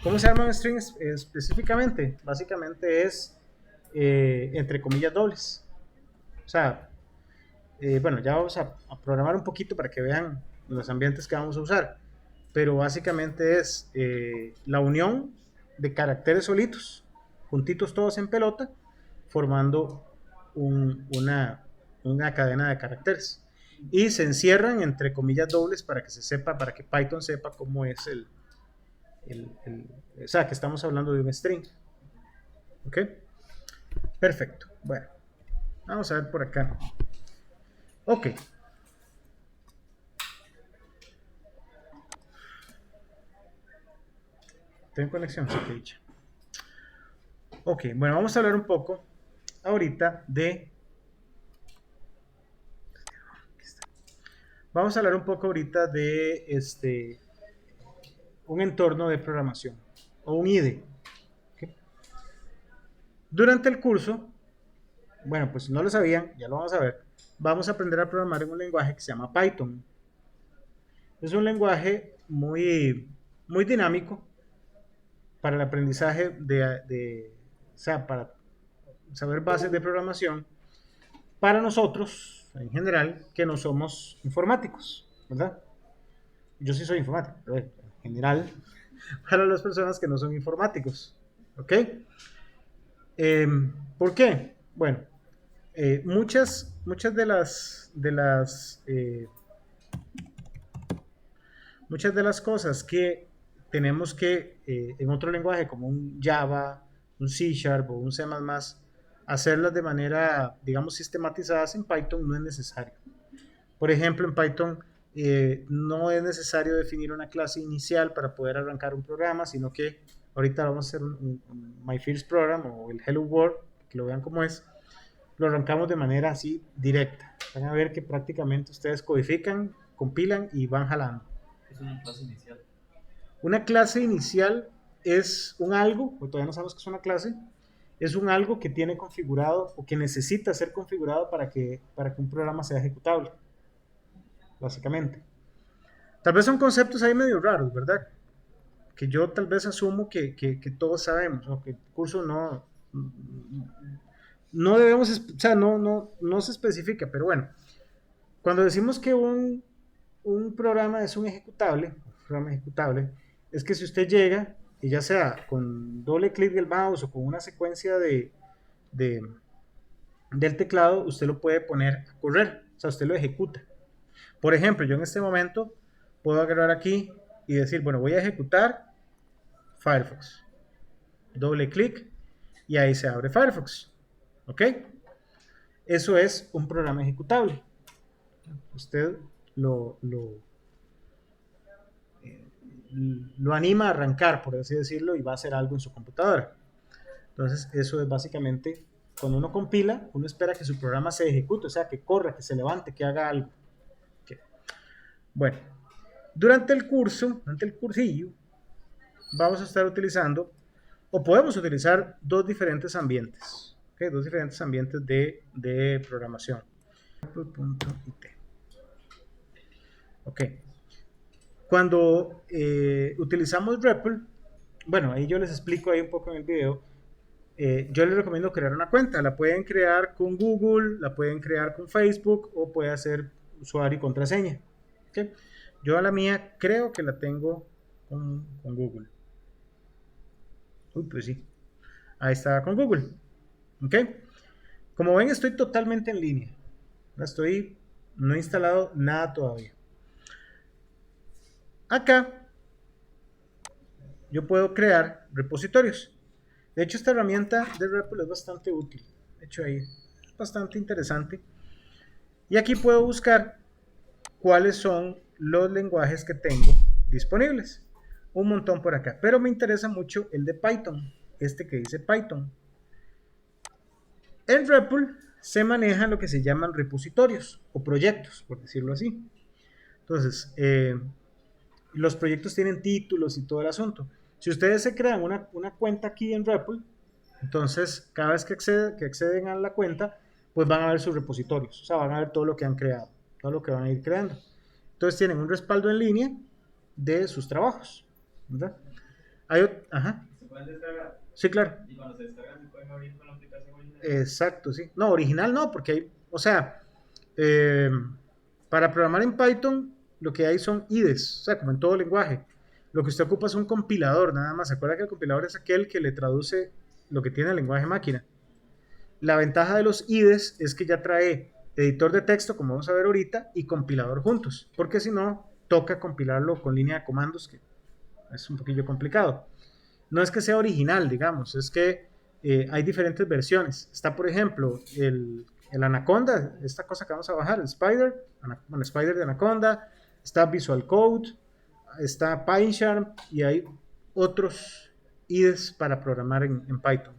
¿Cómo se llama un string específicamente? Básicamente es entre comillas dobles. O sea, bueno, ya vamos a programar un poquito para que vean los ambientes que vamos a usar. Pero básicamente es la unión de caracteres solitos, juntitos todos en pelota, formando una cadena de caracteres. Y se encierran entre comillas dobles para que se sepa, para que Python sepa cómo es o sea, que estamos hablando de un string. ¿Ok? Perfecto. Bueno, vamos a ver por acá. Ok. Tengo conexión, sí que dicha. Ok, bueno, vamos a hablar un poco ahorita de... Vamos a hablar un poco ahorita de un entorno de programación o un IDE. ¿Okay? Durante el curso, bueno, pues si no lo sabían, ya lo vamos a ver, vamos a aprender a programar en un lenguaje que se llama Python. Es un lenguaje muy dinámico para el aprendizaje o sea, para saber bases de programación para nosotros, en general, que no somos informáticos, ¿verdad? Yo sí soy informático, pero en general, para las personas que no son informáticos, ¿ok? ¿Por qué? Bueno, muchas de las cosas que tenemos que en otro lenguaje como un Java, un C# o un C++, hacerlas de manera, digamos, sistematizadas en Python no es necesario. Por ejemplo, en Python no es necesario definir una clase inicial para poder arrancar un programa, sino que ahorita vamos a hacer un My First Program o el Hello World, que lo vean cómo es, lo arrancamos de manera así directa. Van a ver que prácticamente ustedes codifican, compilan y van jalando. Es una clase inicial. Una clase inicial es un algo, o todavía no sabemos qué es una clase, es un algo que tiene configurado o que necesita ser configurado para que un programa sea ejecutable, básicamente. Tal vez son conceptos ahí medio raros, ¿verdad? Que yo tal vez asumo que todos sabemos, o que el curso no debemos, o sea, no se especifica, pero bueno, cuando decimos que un programa es un programa ejecutable, es que si usted llega, y ya sea con doble clic del mouse o con una secuencia del teclado, usted lo puede poner a correr, o sea, usted lo ejecuta. Por ejemplo, yo en este momento puedo agarrar aquí y decir, bueno, voy a ejecutar Firefox. Doble clic y ahí se abre Firefox. ¿Ok? Eso es un programa ejecutable. Usted lo anima a arrancar, por así decirlo, y va a hacer algo en su computadora. Entonces, eso es básicamente, cuando uno compila, uno espera que su programa se ejecute, o sea, que corra, que se levante, que haga algo. Okay. Bueno, durante el cursillo, vamos a estar utilizando, o podemos utilizar dos diferentes ambientes, ¿okay? Dos diferentes ambientes de programación. REPL.it. Ok. Cuando utilizamos REPL, bueno, ahí yo les explico ahí un poco en el video. Yo les recomiendo crear una cuenta. La pueden crear con Google, la pueden crear con Facebook o puede hacer usuario y contraseña. ¿Okay? Yo a la mía creo que la tengo con Google. Uy, pues sí. Ahí está con Google. ¿Ok? Como ven, estoy totalmente en línea. No he instalado nada todavía. Acá yo puedo crear repositorios. De hecho, esta herramienta de REPL es bastante útil. De hecho, ahí es bastante interesante. Y aquí puedo buscar cuáles son los lenguajes que tengo disponibles. Un montón por acá. Pero me interesa mucho el de Python. Este que dice Python. En REPL se manejan lo que se llaman repositorios o proyectos, por decirlo así. Entonces, los proyectos tienen títulos y todo el asunto. Si ustedes se crean una cuenta aquí en REPL, entonces cada vez que acceden a la cuenta, pues van a ver sus repositorios, o sea, van a ver todo lo que han creado, todo lo que van a ir creando. Entonces tienen un respaldo en línea de sus trabajos, ¿verdad? Ajá. ¿Se pueden descargar? Sí, claro. Y cuando se descargan, ¿se pueden abrir con la aplicación original? Exacto, sí. No, original no, porque hay, o sea, para programar en Python, lo que hay son IDEs, o sea, como en todo lenguaje. Lo que usted ocupa es un compilador, nada más. ¿Se acuerda que el compilador es aquel que le traduce lo que tiene el lenguaje máquina? La ventaja de los IDEs es que ya trae editor de texto, como vamos a ver ahorita, y compilador juntos, porque si no, toca compilarlo con línea de comandos, que es un poquillo complicado. No es que sea original, digamos, es que hay diferentes versiones. Está, por ejemplo, el Anaconda, esta cosa que vamos a bajar, el Spider, bueno, Spider de Anaconda, está Visual Code, está PyCharm y hay otros IDEs para programar en Python.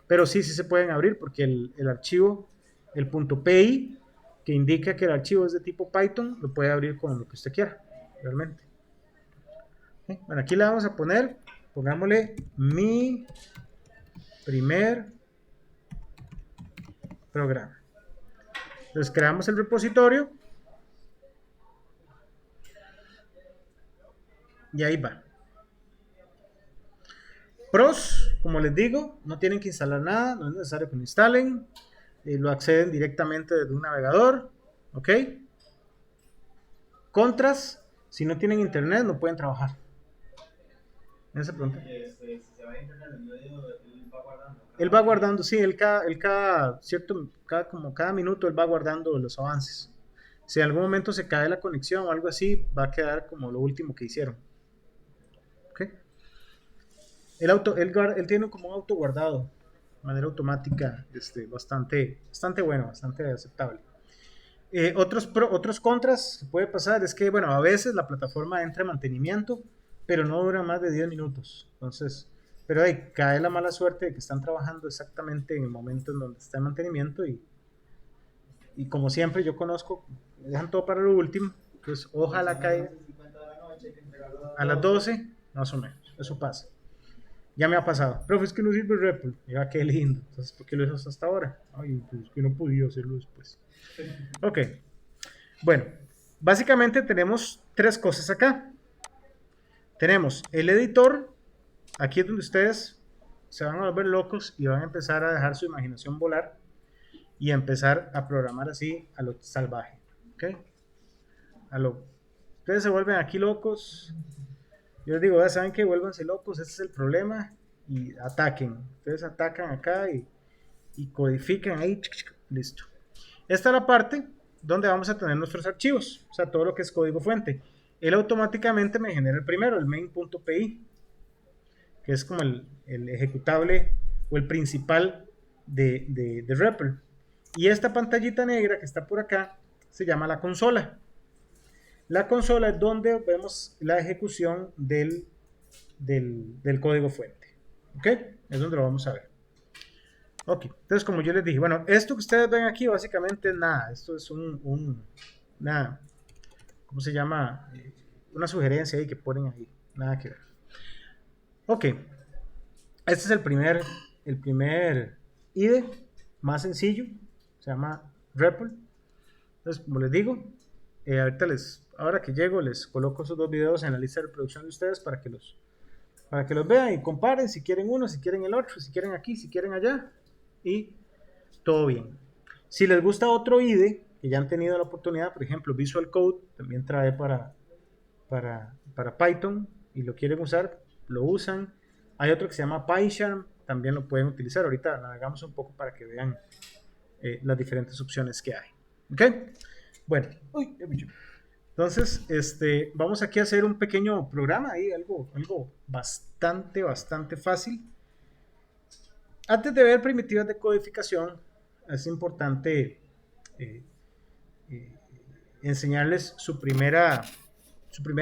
Pero sí se pueden abrir porque el archivo, el .py, que indica que el archivo es de tipo Python, lo puede abrir con lo que usted quiera, realmente. Bueno, aquí le vamos a poner, pongámosle mi primer programa. Entonces creamos el repositorio y ahí va. Pros, como les digo, no tienen que instalar nada, no es necesario que lo instalen, lo acceden directamente desde un navegador, ¿ok? Contras, si no tienen internet no pueden trabajar. Esa pregunta. Si se va a internet en medio, él va guardando. Él va guardando, sí, cada minuto él va guardando los avances. Si en algún momento se cae la conexión o algo así, va a quedar como lo último que hicieron. ¿Ok? Él tiene como un auto guardado de manera automática, bastante bueno, bastante aceptable. Otros contras que puede pasar es que, bueno, a veces la plataforma entra en mantenimiento, pero no dura más de 10 minutos. Entonces, pero ahí cae la mala suerte de que están trabajando exactamente en el momento en donde está en mantenimiento y como siempre yo conozco, dejan todo para lo último, pues ojalá caiga a las 12, más o menos, eso pasa. Ya me ha pasado, profe, es que no sirve REPL, ya qué lindo, entonces ¿por qué lo hizo hasta ahora? Ay, pues que no podía hacerlo después. Ok, bueno, básicamente tenemos tres cosas acá. Tenemos el editor, aquí es donde ustedes se van a volver locos y van a empezar a dejar su imaginación volar y a empezar a programar así a lo salvaje, ¿ok? Ustedes se vuelven aquí locos, yo les digo, ya saben que vuélvanse locos, ese es el problema, y ataquen, ustedes atacan acá y codifican ahí, listo. Esta es la parte donde vamos a tener nuestros archivos, o sea, todo lo que es código fuente. Él automáticamente me genera el primero, el main.py, que es como el ejecutable o el principal de REPL. Y esta pantallita negra que está por acá se llama la consola. La consola es donde vemos la ejecución del código fuente. ¿Ok? Es donde lo vamos a ver. Ok, entonces como yo les dije, bueno, esto que ustedes ven aquí básicamente es nada, esto es una, ¿cómo se llama? Una sugerencia ahí que ponen ahí, nada que ver. Ok, este es el primer IDE más sencillo, se llama REPL. Entonces, como les digo, ahora que llego les coloco esos dos videos en la lista de reproducción de ustedes para que los vean y comparen si quieren uno, si quieren el otro, si quieren aquí, si quieren allá, y todo bien. Si les gusta otro IDE, que ya han tenido la oportunidad, por ejemplo, Visual Code también trae para Python y lo quieren usar, lo usan. Hay otro que se llama PyCharm, también lo pueden utilizar. Ahorita navegamos un poco para que vean las diferentes opciones que hay. ¿Ok? Bueno, entonces vamos aquí a hacer un pequeño programa ahí, algo bastante fácil. Antes de ver primitivas de codificación, es importante enseñarles su primera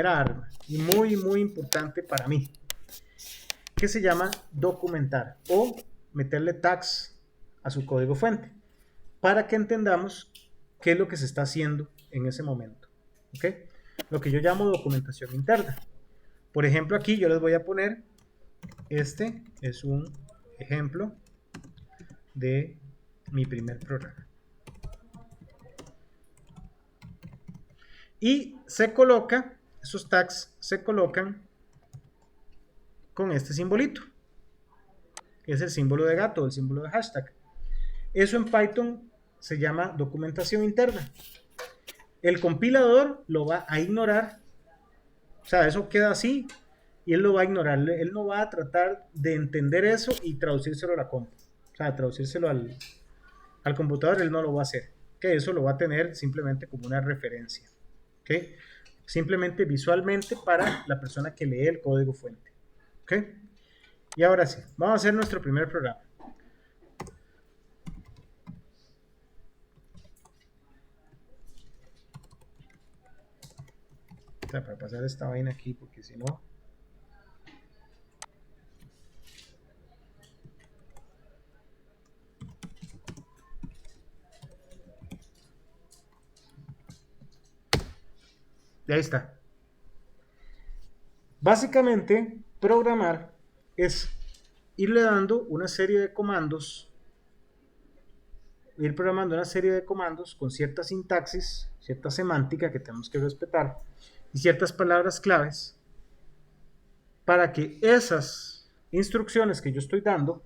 arma, y muy importante para mí, que se llama documentar o meterle tags a su código fuente para que entendamos qué es lo que se está haciendo en ese momento. ¿Ok? Lo que yo llamo documentación interna. Por ejemplo, aquí yo les voy a poner, este es un ejemplo de mi primer programa. Y esos tags se colocan con este simbolito, que es el símbolo de gato, el símbolo de hashtag. Eso en Python se llama documentación interna. El compilador lo va a ignorar, o sea, eso queda así, y él lo va a ignorar. Él no va a tratar de entender eso y traducírselo a la compu, o sea, traducírselo al computador, él no lo va a hacer. Que eso lo va a tener simplemente como una referencia. ¿Okay? Simplemente visualmente para la persona que lee el código fuente. ¿Ok? Y ahora sí, vamos a hacer nuestro primer programa. O sea, para pasar esta vaina aquí, porque si no... Y ahí está. Básicamente, programar es irle dando una serie de comandos, ir programando una serie de comandos con cierta sintaxis, cierta semántica que tenemos que respetar y ciertas palabras claves para que esas instrucciones que yo estoy dando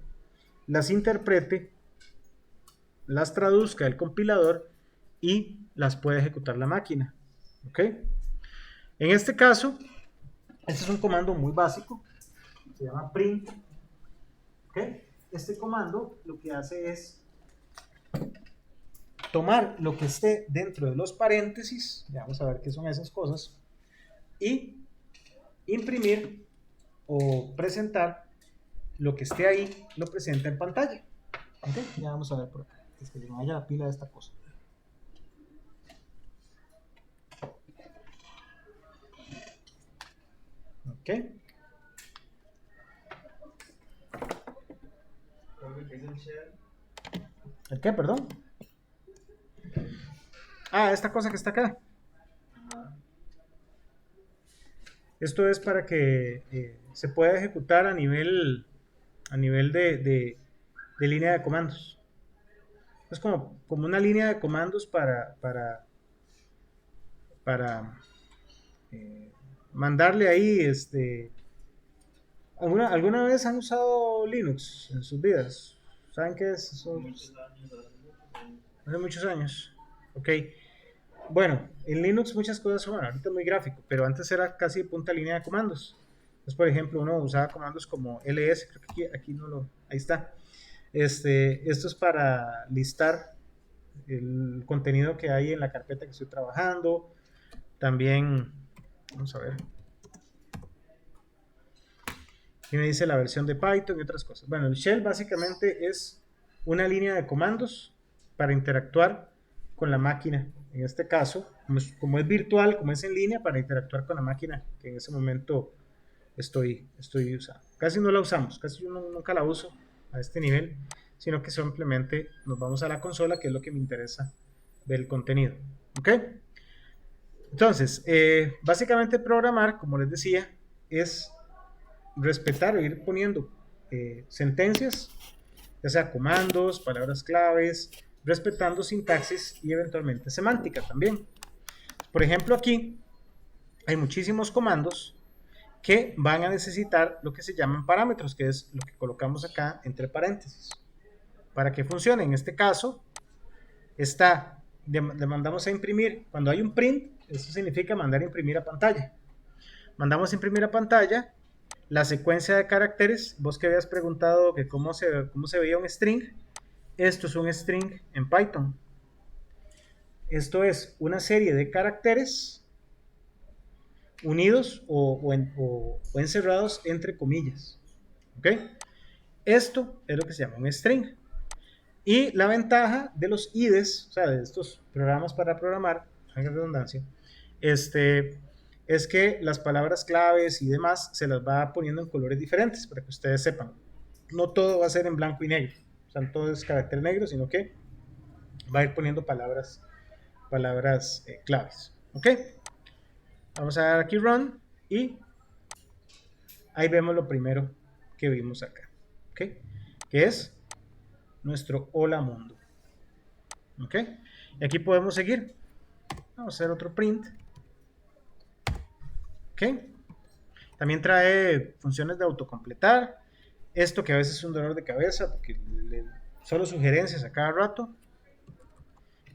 las interprete, las traduzca el compilador y las pueda ejecutar la máquina. ¿Ok? En este caso, este es un comando muy básico, se llama print. ¿Okay? Este comando lo que hace es tomar lo que esté dentro de los paréntesis, ya vamos a ver qué son esas cosas, y imprimir o presentar lo que esté ahí, lo presenta en pantalla. ¿Okay? Ya vamos a ver por acá, es que no haya la pila de esta cosa. ¿Ok? ¿Qué es el shell? ¿El qué, perdón? Ah, esta cosa que está acá. Ajá. Esto es para que se pueda ejecutar a nivel de línea de comandos. Es como una línea de comandos para mandarle ahí, ¿alguna vez han usado Linux en sus vidas? ¿Saben qué es? Muchos años, Hace muchos años. Ok. Bueno, en Linux muchas cosas son, bueno, ahorita es muy gráfico, pero antes era casi punta línea de comandos. Entonces, por ejemplo, uno usaba comandos como ls, creo que aquí no lo, ahí está. Esto es para listar el contenido que hay en la carpeta que estoy trabajando. También, vamos a ver. Aquí me dice la versión de Python y otras cosas. Bueno, el shell básicamente es una línea de comandos para interactuar con la máquina en este caso, como es virtual, como es en línea, para interactuar con la máquina que en ese momento estoy usando. Casi no la usamos, casi yo nunca la uso a este nivel, sino que simplemente nos vamos a la consola, que es lo que me interesa ver el contenido. ¿Ok? Entonces, básicamente programar, como les decía, es respetar o ir poniendo sentencias, ya sea comandos, palabras claves, respetando sintaxis y eventualmente semántica también. Por ejemplo, aquí hay muchísimos comandos que van a necesitar lo que se llaman parámetros, que es lo que colocamos acá entre paréntesis. Para que funcione, en este caso, le mandamos a imprimir. Cuando hay un print, eso significa mandar a imprimir a pantalla. Mandamos a imprimir a pantalla la secuencia de caracteres. Vos que habías preguntado que cómo se veía un string, esto es un string en Python. Esto es una serie de caracteres unidos o encerrados entre comillas. ¿Ok? Esto es lo que se llama un string. Y la ventaja de los IDEs, o sea, de estos programas para programar, hay redundancia, es que las palabras claves y demás se las va poniendo en colores diferentes para que ustedes sepan. No todo va a ser en blanco y negro, o sea, no todo es carácter negro, sino que va a ir poniendo palabras claves. ¿Ok? Vamos a dar aquí Run y ahí vemos lo primero que vimos acá. ¿Ok? Que es nuestro hola mundo. ¿Ok? Y aquí podemos seguir. Vamos a hacer otro print. ¿Ok? También trae funciones de autocompletar. Esto que a veces es un dolor de cabeza porque solo sugerencias a cada rato.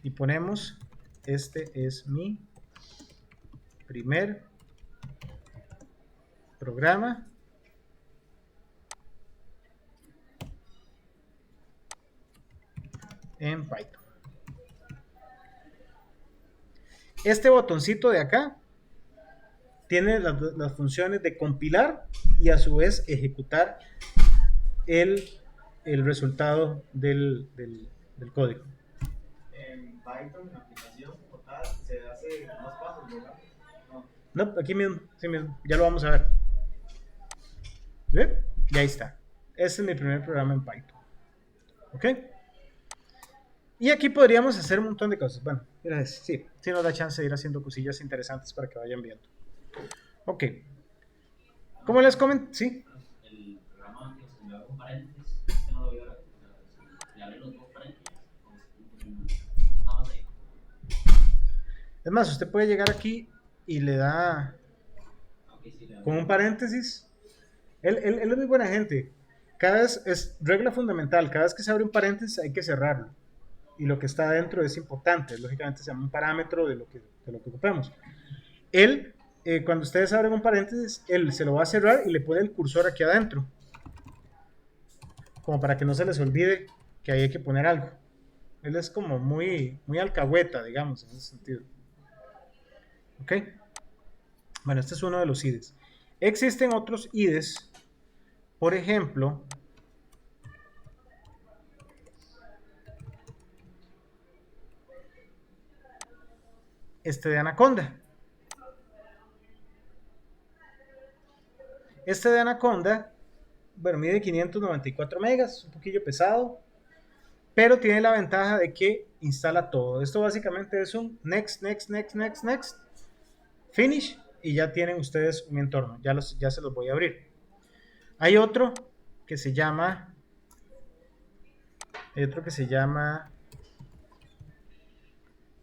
Y ponemos, este es mi primer programa en Python. Este botoncito de acá tiene las funciones de compilar y a su vez ejecutar el resultado del código. En Python, en la aplicación como tal, se hace más pasos, ¿verdad? No, aquí mismo, sí mismo, ya lo vamos a ver. ¿Ve? Y ahí está. Este es mi primer programa en Python. ¿Ok? Y aquí podríamos hacer un montón de cosas. Bueno, sí nos da chance de ir haciendo cosillas interesantes para que vayan viendo. Ok. ¿Cómo les comenté? Sí. El programa que se me con paréntesis, este no lo veo ahora. Le abre los dos paréntesis. Nada más ahí. Es más, usted puede llegar aquí y le da con un paréntesis. Él es muy buena gente. Cada vez es regla fundamental. Cada vez que se abre un paréntesis hay que cerrarlo. Y lo que está adentro es importante. Lógicamente se llama un parámetro de lo que ocupamos. Él, cuando ustedes abren un paréntesis, él se lo va a cerrar y le pone el cursor aquí adentro. Como para que no se les olvide que ahí hay que poner algo. Él es como muy alcahueta, digamos, en ese sentido. ¿Ok? Bueno, este es uno de los IDEs. Existen otros IDEs. Por ejemplo, este de Anaconda. Este de Anaconda, bueno, mide 594 megas, un poquillo pesado, pero tiene la ventaja de que instala todo. Esto básicamente es un next, finish, y ya tienen ustedes un entorno. Ya se los voy a abrir. Hay otro que se llama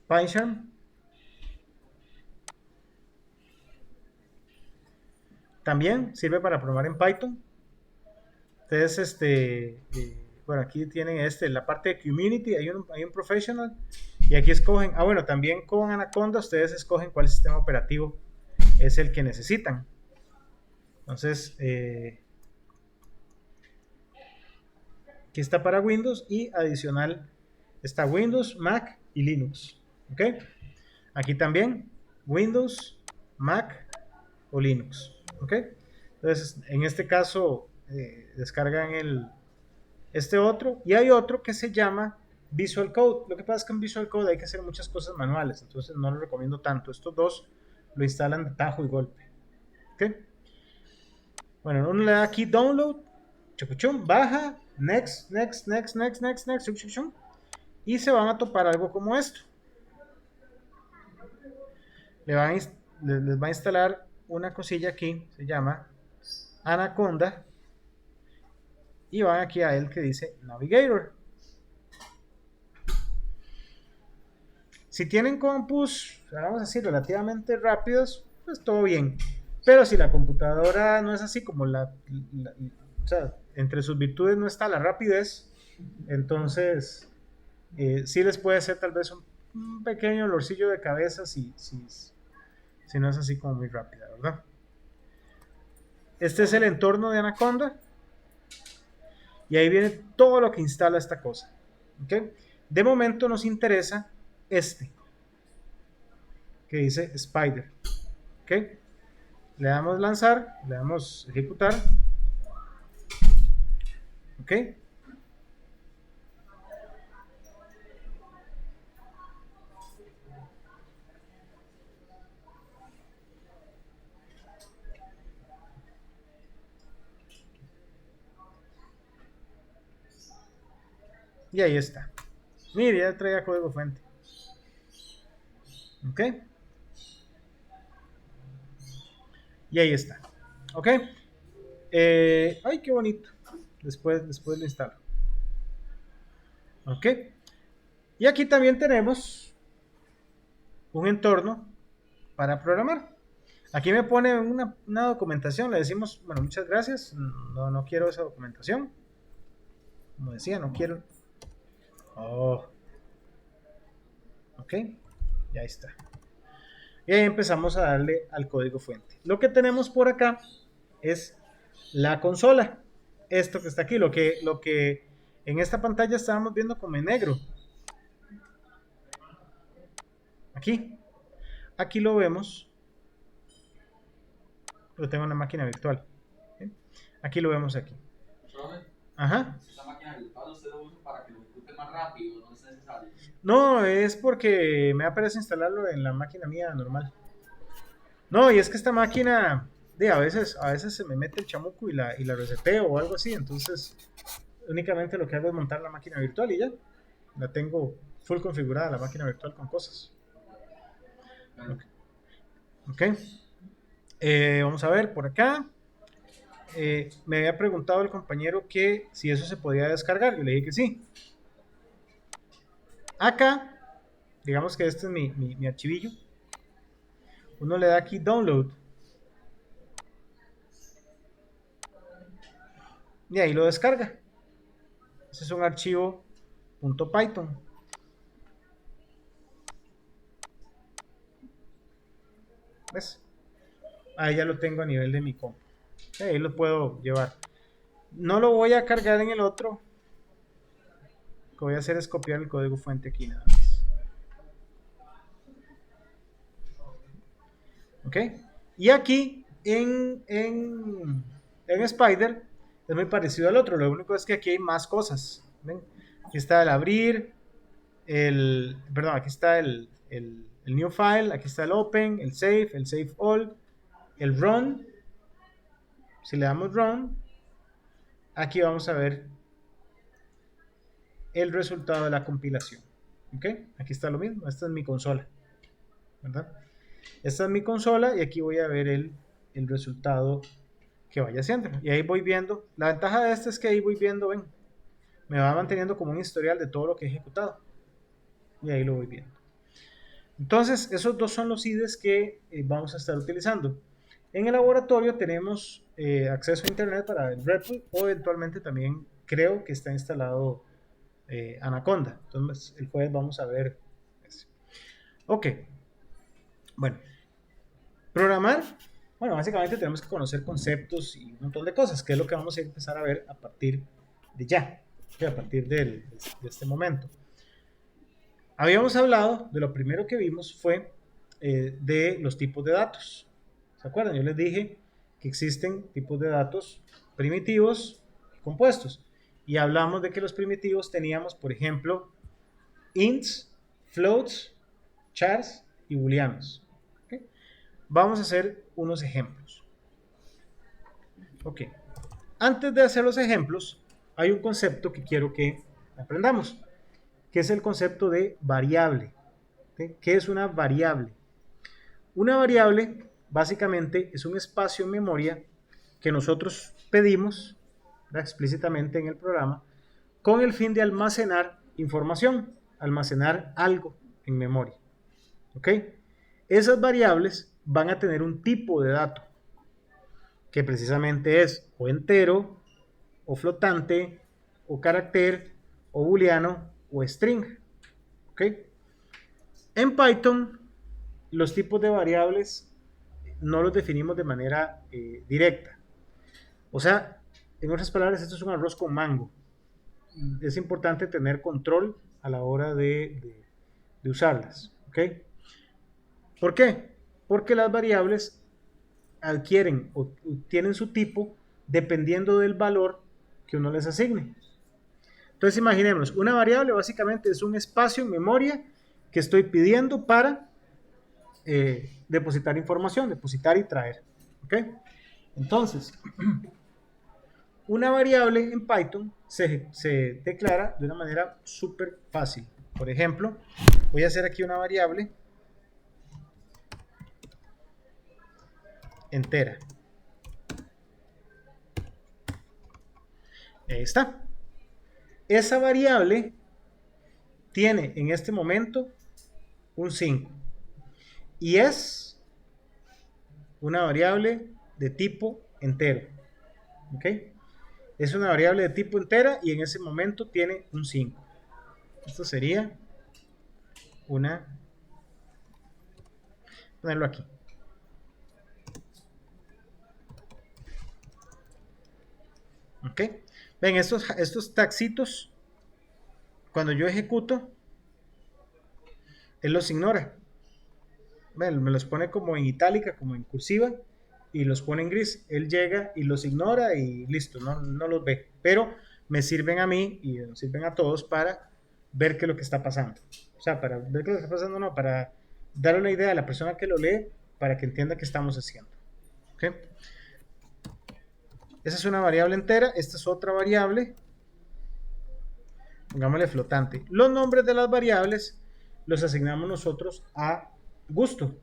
PyCharm. También sirve para programar en Python. Entonces, bueno, aquí tienen la parte de Community, hay un Professional, y aquí escogen, bueno, también con Anaconda ustedes escogen cuál sistema operativo es el que necesitan. Entonces, aquí está para Windows y adicional está Windows, Mac y Linux. ¿Ok? Aquí también Windows, Mac o Linux. ¿Ok? Entonces, en este caso, descargan este otro, y hay otro que se llama Visual Code. Lo que pasa es que en Visual Code hay que hacer muchas cosas manuales, entonces no lo recomiendo tanto. Estos dos lo instalan de tajo y golpe. ¿Ok? Bueno, uno le da aquí Download, chucuchum, baja, Next, Next, Next, Next, Next, Next, chucuchum, y se van a topar algo como esto. Les va a instalar una cosilla aquí, se llama Anaconda, y van aquí a él que dice Navigator. Si tienen compus, vamos a decir, relativamente rápidos, pues todo bien. Pero si la computadora no es así como o sea, entre sus virtudes no está la rapidez, entonces sí les puede ser tal vez un pequeño olorcillo de cabeza si no es así como muy rápida, ¿verdad? Este es el entorno de Anaconda. Y ahí viene todo lo que instala esta cosa. ¿Okay? De momento nos interesa este, que dice Spider. ¿Okay? Le damos lanzar, le damos ejecutar. ¿Ok? Y ahí está. Mire, ya traía código fuente. ¿Ok? Y ahí está. ¿Ok? Ay, qué bonito. Después lo instalo. ¿Ok? Y aquí también tenemos un entorno para programar. Aquí me pone una documentación. Le decimos, bueno, muchas gracias. No quiero esa documentación. Como decía, no quiero. Oh. Ok. Ya está. Y ahí empezamos a darle al código fuente. Lo que tenemos por acá es la consola. Esto que está aquí, lo que en esta pantalla estábamos viendo como en negro. Aquí lo vemos. Pero tengo una máquina virtual. ¿Sí? Aquí lo vemos aquí. Ajá. Esta máquina virtual usted lo usa para que lo ejecute más rápido, no es necesario. No, es porque me aparece instalarlo en la máquina mía normal. No, y es que esta máquina, a veces se me mete el chamuco y la reseteo o algo así, entonces únicamente lo que hago es montar la máquina virtual y ya. La tengo full configurada la máquina virtual con cosas. Ok. Vamos a ver por acá. Me había preguntado el compañero que si eso se podía descargar. Yo le dije que sí. Acá, digamos que este es mi archivillo. Uno le da aquí download. Y ahí lo descarga. Ese es un archivo .python. ¿Ves? Ahí ya lo tengo a nivel de mi compu. Ahí lo puedo llevar. No lo voy a cargar en el otro. Lo que voy a hacer es copiar el código fuente aquí nada más. ¿Ok? Y aquí en Spider es muy parecido al otro. Lo único es que aquí hay más cosas. ¿Ven? Aquí está el abrir. Perdón, aquí está el new file. Aquí está el open, el save all, el run. Si le damos run, aquí vamos a ver el resultado de la compilación. ¿Ok? Aquí está lo mismo. Esta es mi consola. ¿Verdad? Esta es mi consola y aquí voy a ver el resultado que vaya haciendo. Y ahí voy viendo. La ventaja de este es que ahí voy viendo, ven, me va manteniendo como un historial de todo lo que he ejecutado. Y ahí lo voy viendo. Entonces, esos dos son los IDEs que vamos a estar utilizando. En el laboratorio tenemos acceso a internet para el REPL o eventualmente también creo que está instalado Anaconda. Entonces, el jueves vamos a ver eso. Ok. Bueno, programar, bueno, básicamente tenemos que conocer conceptos y un montón de cosas, que es lo que vamos a empezar a ver a partir de ya, a partir de este momento. Habíamos hablado, de lo primero que vimos fue de los tipos de datos. ¿Se acuerdan? Yo les dije que existen tipos de datos primitivos y compuestos. Y hablamos de que los primitivos teníamos, por ejemplo, ints, floats, chars y booleanos. ¿Okay? Vamos a hacer unos ejemplos. Ok. Antes de hacer los ejemplos, hay un concepto que quiero que aprendamos, que es el concepto de variable. ¿Okay? ¿Qué es una variable? Una variable básicamente es un espacio en memoria que nosotros pedimos, ¿verdad?, explícitamente en el programa, con el fin de almacenar información, almacenar algo en memoria. ¿Ok? Esas variables van a tener un tipo de dato, que precisamente es o entero, o flotante, o carácter, o booleano, o string. ¿Ok? En Python, los tipos de variables no los definimos de manera directa. O sea, en otras palabras, esto es un arroz con mango. Es importante tener control a la hora de usarlas. ¿Ok? ¿Por qué? Porque las variables adquieren o tienen su tipo dependiendo del valor que uno les asigne. Entonces imaginemos, una variable básicamente es un espacio en memoria que estoy pidiendo para depositar información, depositar y traer. ¿Ok? Entonces, una variable en Python se declara de una manera súper fácil. Por ejemplo, voy a hacer aquí una variable entera. Ahí está. Esa variable tiene en este momento un 5 y es una variable de tipo entero. ¿Ok? Es una variable de tipo entera y en ese momento tiene un 5. Esto sería ponerlo aquí. ¿Ok? Ven, estos taxitos, cuando yo ejecuto, él los ignora. Ven, me los pone como en itálica, como en cursiva, y los pone en gris. Él llega y los ignora y listo, no los ve. Pero me sirven a mí y nos sirven a todos para ver qué es lo que está pasando. O sea, para ver qué es lo que está pasando, no, para darle una idea a la persona que lo lee para que entienda qué estamos haciendo. ¿Ok? Esa es una variable entera, esta es otra variable, pongámosle flotante. Los nombres de las variables los asignamos nosotros a gusto,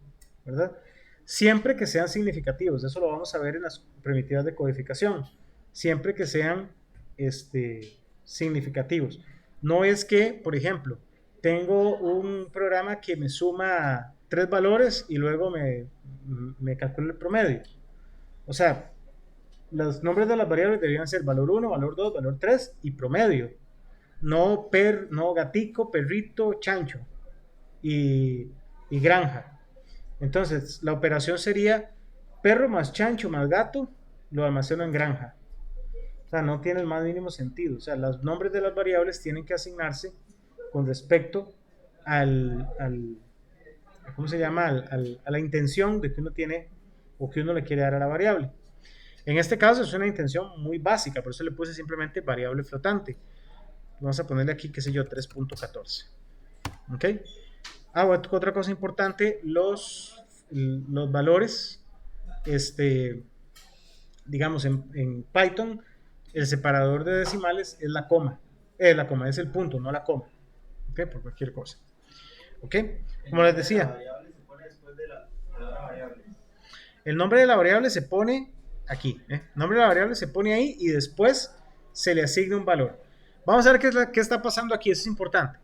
¿verdad? Siempre que sean significativos, eso lo vamos a ver en las primitivas de codificación, siempre que sean significativos. No es que, por ejemplo, tengo un programa que me suma 3 valores y luego me calcula el promedio. O sea, los nombres de las variables deberían ser valor 1, valor 2, valor 3 y promedio. No gatico, perrito, chancho y granja. Entonces, la operación sería perro más chancho más gato, lo almaceno en granja. O sea, no tiene el más mínimo sentido. O sea, los nombres de las variables tienen que asignarse con respecto ¿cómo se llama? A la intención de que uno tiene o que uno le quiere dar a la variable. En este caso es una intención muy básica, por eso le puse simplemente variable flotante. Vamos a ponerle aquí, qué sé yo, 3.14. ¿Ok? Otra cosa importante, los valores, digamos, en Python, el separador de decimales es la coma. Es el punto, no la coma. ¿Ok? Por cualquier cosa. ¿Ok? Como les decía. El nombre de la variable se pone aquí. El nombre de la variable se pone ahí y después se le asigna un valor. Vamos a ver qué está pasando aquí. Eso es importante.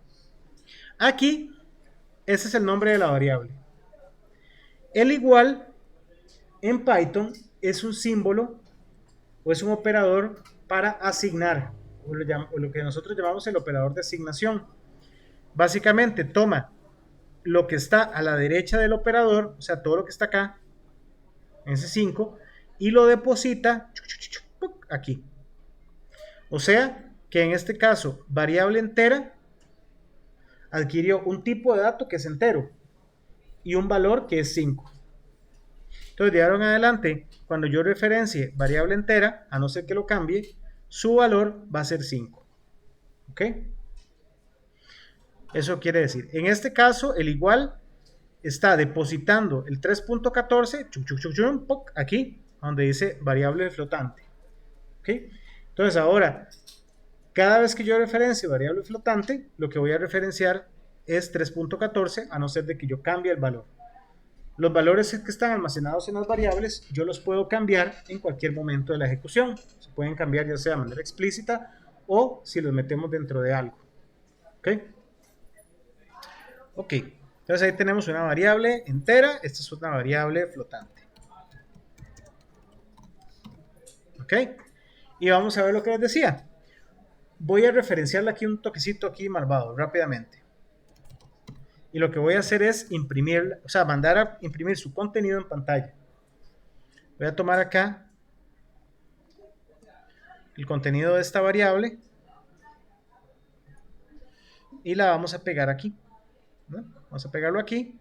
Aquí, ese es el nombre de la variable. El igual en Python es un símbolo o es un operador para asignar, o lo que nosotros llamamos el operador de asignación. Básicamente toma lo que está a la derecha del operador, o sea, todo lo que está acá, en ese 5, y lo deposita aquí. O sea, que en este caso, variable entera adquirió un tipo de dato que es entero y un valor que es 5. Entonces, de ahora en adelante, cuando yo referencie variable entera, a no ser que lo cambie, su valor va a ser 5. ¿Ok? Eso quiere decir, en este caso, el igual está depositando el 3.14 aquí, donde dice variable flotante. ¿Okay? Entonces ahora, cada vez que yo referencie variable flotante, lo que voy a referenciar es 3.14, a no ser de que yo cambie el valor. Los valores que están almacenados en las variables, yo los puedo cambiar en cualquier momento de la ejecución. Se pueden cambiar ya sea de manera explícita o si los metemos dentro de algo. ¿Ok? Ok. Entonces ahí tenemos una variable entera. Esta es una variable flotante. ¿Ok? Y vamos a ver lo que les decía. Voy a referenciarle aquí un toquecito aquí malvado, rápidamente. Y lo que voy a hacer es imprimir, o sea, mandar a imprimir su contenido en pantalla. Voy a tomar acá el contenido de esta variable y la vamos a pegar aquí, ¿no? Vamos a pegarlo aquí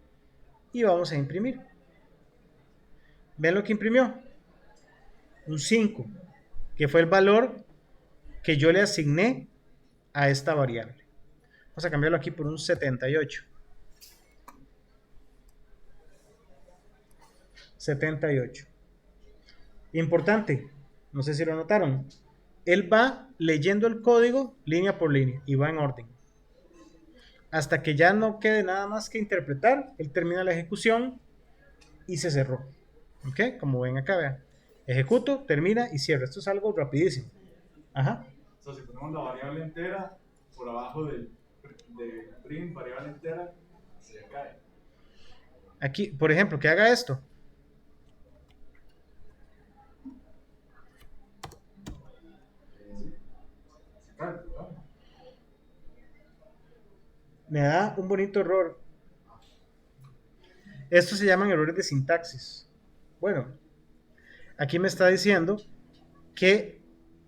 y vamos a imprimir. ¿Ven lo que imprimió? Un 5, que fue el valor que yo le asigné a esta variable. Vamos a cambiarlo aquí por un 78. 78. Importante, no sé si lo notaron, él va leyendo el código línea por línea y va en orden. Hasta que ya no quede nada más que interpretar, él termina la ejecución y se cerró. ¿Ok? Como ven acá, vean. Ejecuto, termina y cierra. Esto es algo rapidísimo. Ajá. O sea, si ponemos la variable entera por abajo de print variable entera, se cae. Aquí, por ejemplo, que haga esto. Se cae, ¿no? Me da un bonito error. Estos se llaman errores de sintaxis. Bueno, aquí me está diciendo que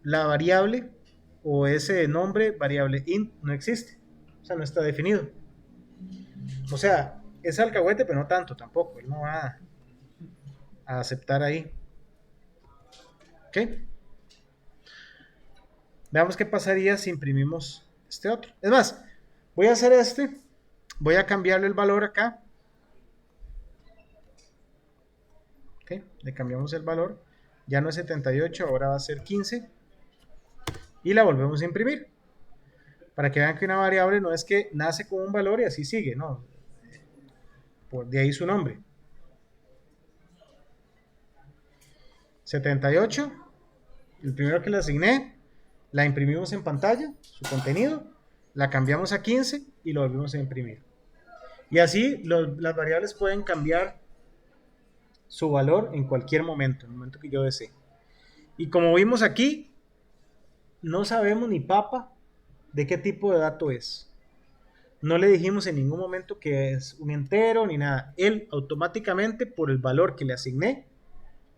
la variable o ese nombre variable int no existe. O sea, no está definido. O sea, es alcahuete, pero no tanto tampoco. Él no va a aceptar ahí. ¿Ok? Veamos qué pasaría si imprimimos este otro. Es más, voy a hacer este. Voy a cambiarle el valor acá. ¿Ok? Le cambiamos el valor. Ya no es 78, ahora va a ser 15. Y la volvemos a imprimir. Para que vean que una variable no es que nace con un valor y así sigue, no. Por de ahí su nombre. 78. El primero que le asigné, la imprimimos en pantalla, su contenido, la cambiamos a 15 y lo volvemos a imprimir. Y así las variables pueden cambiar su valor en cualquier momento, en el momento que yo desee. Y como vimos aquí, no sabemos ni papa de qué tipo de dato es. No le dijimos en ningún momento que es un entero ni nada. Él automáticamente, por el valor que le asigné,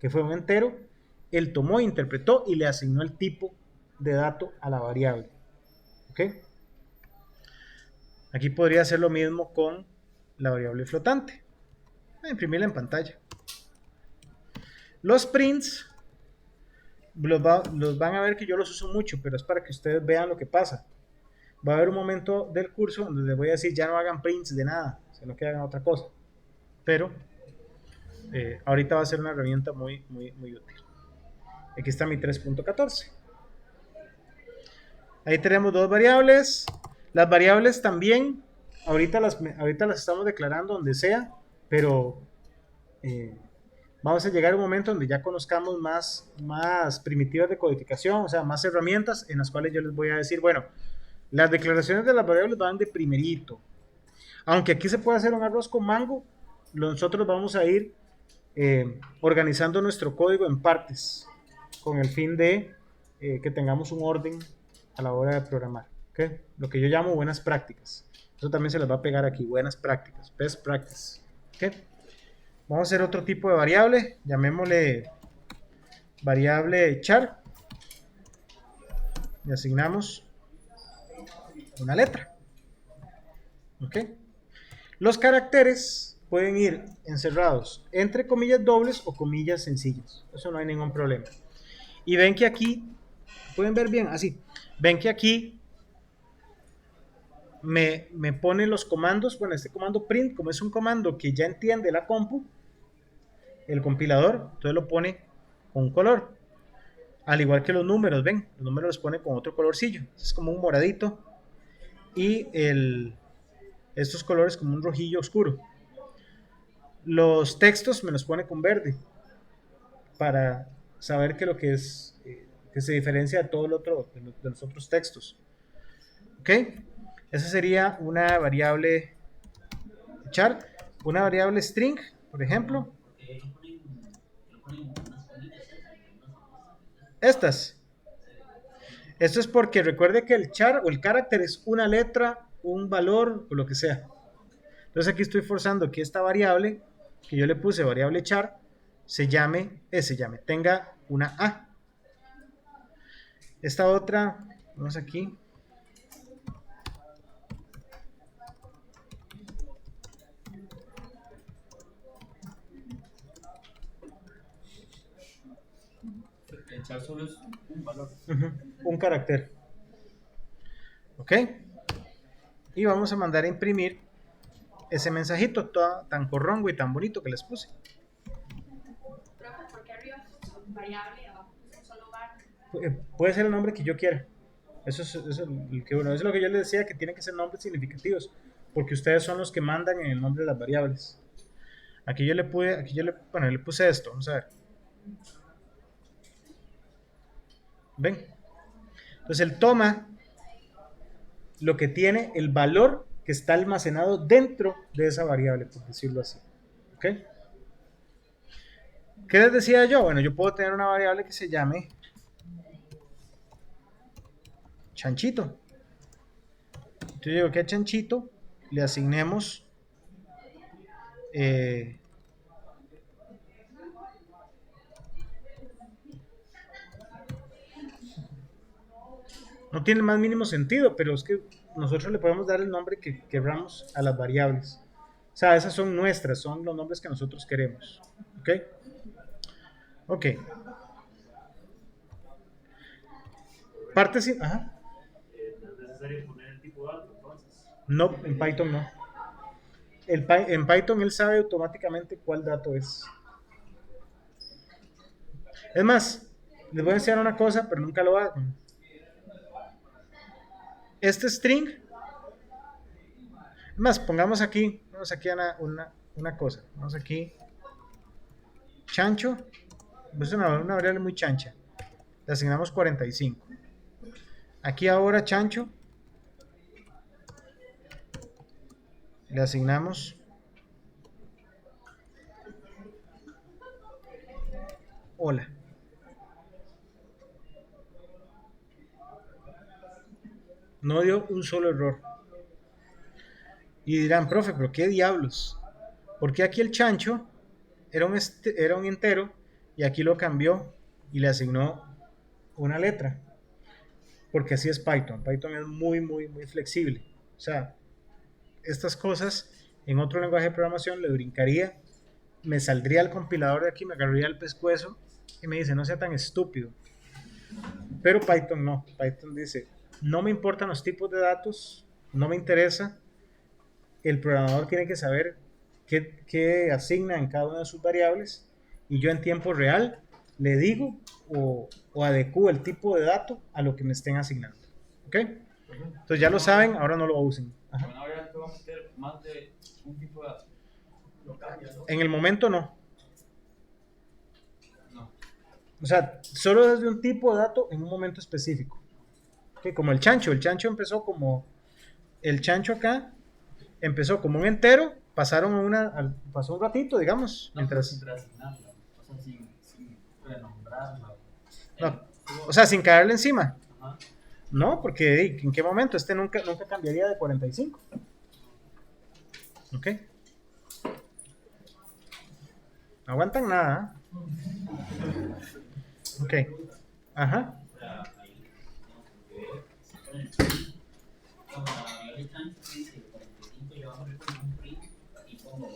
que fue un entero, él tomó, interpretó y le asignó el tipo de dato a la variable. ¿Ok? Aquí podría hacer lo mismo con la variable flotante. Voy a imprimirla en pantalla. Los prints los van a ver que yo los uso mucho, pero es para que ustedes vean lo que pasa. Va a haber un momento del curso donde les voy a decir ya no hagan prints de nada, sino que hagan otra cosa. Pero ahorita va a ser una herramienta muy útil. Aquí está mi 3.14. Ahí tenemos dos variables. Las variables también, ahorita las estamos declarando donde sea, pero vamos a llegar a un momento donde ya conozcamos más primitivas de codificación, o sea, más herramientas en las cuales yo les voy a decir, bueno, las declaraciones de las variables van de primerito. Aunque aquí se puede hacer un arroz con mango, nosotros vamos a ir organizando nuestro código en partes, con el fin de que tengamos un orden a la hora de programar. ¿Okay? Lo que yo llamo buenas prácticas. Eso también se les va a pegar aquí, buenas prácticas, best practice. ¿Okay? Vamos a hacer otro tipo de variable, llamémosle variable char. Le asignamos una letra. ¿Ok? Los caracteres pueden ir encerrados entre comillas dobles o comillas sencillas. Eso no hay ningún problema. Y ven que aquí, pueden ver bien, así. Ven que aquí me pone los comandos. Bueno, este comando print, como es un comando que ya entiende la compu, el compilador, entonces lo pone con un color. Al igual que los números, ven, los números los pone con otro colorcillo. Es como un moradito. Y estos colores como un rojillo oscuro. Los textos me los pone con verde. Para saber que lo que es, que se diferencia de todo el otro, de los otros textos. ¿Ok? Esa sería una variable char. Una variable string, por ejemplo. Estas. Esto es porque recuerde que el char o el carácter es una letra, un valor o lo que sea. Entonces aquí estoy forzando que esta variable, que yo le puse variable char, tenga una A. Esta otra, vamos aquí. El char solo es un valor. Un carácter. ¿Ok? Y vamos a mandar a imprimir ese mensajito tan corrongo y tan bonito que les puse. Profe, ¿por qué arriba puso variable, abajo puso solo var? Puede ser el nombre que yo quiera. Eso es lo que yo les decía, que tienen que ser nombres significativos, porque ustedes son los que mandan en el nombre de las variables. Aquí yo le puse esto, vamos a ver. ¿Ven? Entonces él toma lo que tiene el valor que está almacenado dentro de esa variable, por decirlo así. ¿Ok? ¿Qué les decía yo? Bueno, yo puedo tener una variable que se llame chanchito. Entonces yo digo que a chanchito le asignemos no tiene el más mínimo sentido, pero es que nosotros le podemos dar el nombre que queramos a las variables. O sea, esas son nuestras, son los nombres que nosotros queremos. ¿Ok? Ok. Parte sin... Ajá. ¿No es necesario poner el tipo de dato entonces? No, en Python no. En Python él sabe automáticamente cuál dato es. Es más, les voy a enseñar una cosa, pero nunca lo hagan. Este string, es más, vamos aquí una cosa. Vamos aquí, chancho, es una variable muy chancha. Le asignamos 45. Aquí ahora chancho, le asignamos hola. No dio un solo error. Y dirán, profe, pero qué diablos. Porque aquí el chancho era un entero y aquí lo cambió y le asignó una letra. Porque así es Python. Python es muy, muy, muy flexible. O sea, estas cosas en otro lenguaje de programación le brincaría, me saldría el compilador de aquí, me agarraría el pescuezo y me dice, no sea tan estúpido. Pero Python no. Python dice, no me importan los tipos de datos, no me interesa. El programador tiene que saber qué asigna en cada una de sus variables y yo en tiempo real le digo o adecuo el tipo de dato a lo que me estén asignando. ¿Ok? Entonces ya lo saben, ahora no lo usen. Ajá. Bueno, ahora te voy a meter más de un tipo de dato. Lo cambia, ¿no? En el momento no. No. O sea, solo desde un tipo de dato en un momento específico. ¿Okay? Como el chancho empezó como el chancho acá empezó como un entero, pasó un ratito, digamos, No, mientras... sin reasignarla. O sea, sin renombrarla. No, o sea, sin caerle encima. Ajá. No, porque ¿en qué momento? Este nunca cambiaría de 45. Ok. No aguantan nada. Ok. Ajá. Como la variable chancho dice 45, yo bajo un print y pongo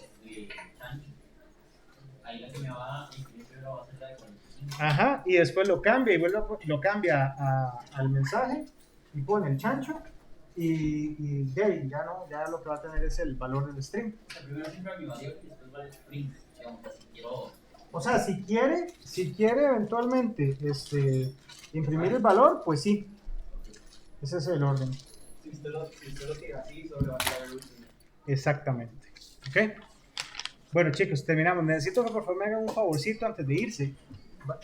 chancho. Ahí la que me va a imprimir primero va a ser la de 45. Ajá, y después lo cambia y lo cambia al mensaje y pone el chancho y de ahí ya no, ya lo que va a tener es el valor del string. O sea, primero siempre mi variable y después va el string. Digamos, si quiero. O sea, si quiere eventualmente imprimir el valor, pues sí. Ese es el orden. Si usted lo tira así, solo le va a quedar el último. Exactamente. ¿Ok? Bueno, chicos, terminamos. Necesito que por favor me hagan un favorcito antes de irse.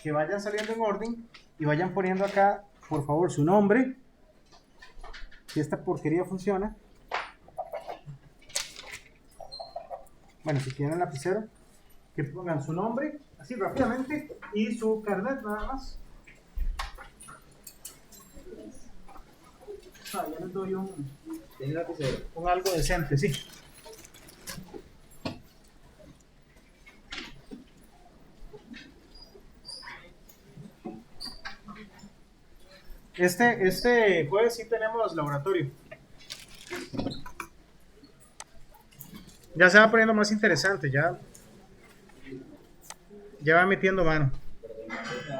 Que vayan saliendo en orden y vayan poniendo acá, por favor, su nombre. Si esta porquería funciona. Bueno, si tienen lapicero, que pongan su nombre, así rápidamente, y su carnet nada más. Ah, ya les doy ¿Tiene lapicero? un algo decente, sí. Este jueves sí tenemos laboratorio. Ya se va poniendo más interesante, ya va metiendo mano. Pero de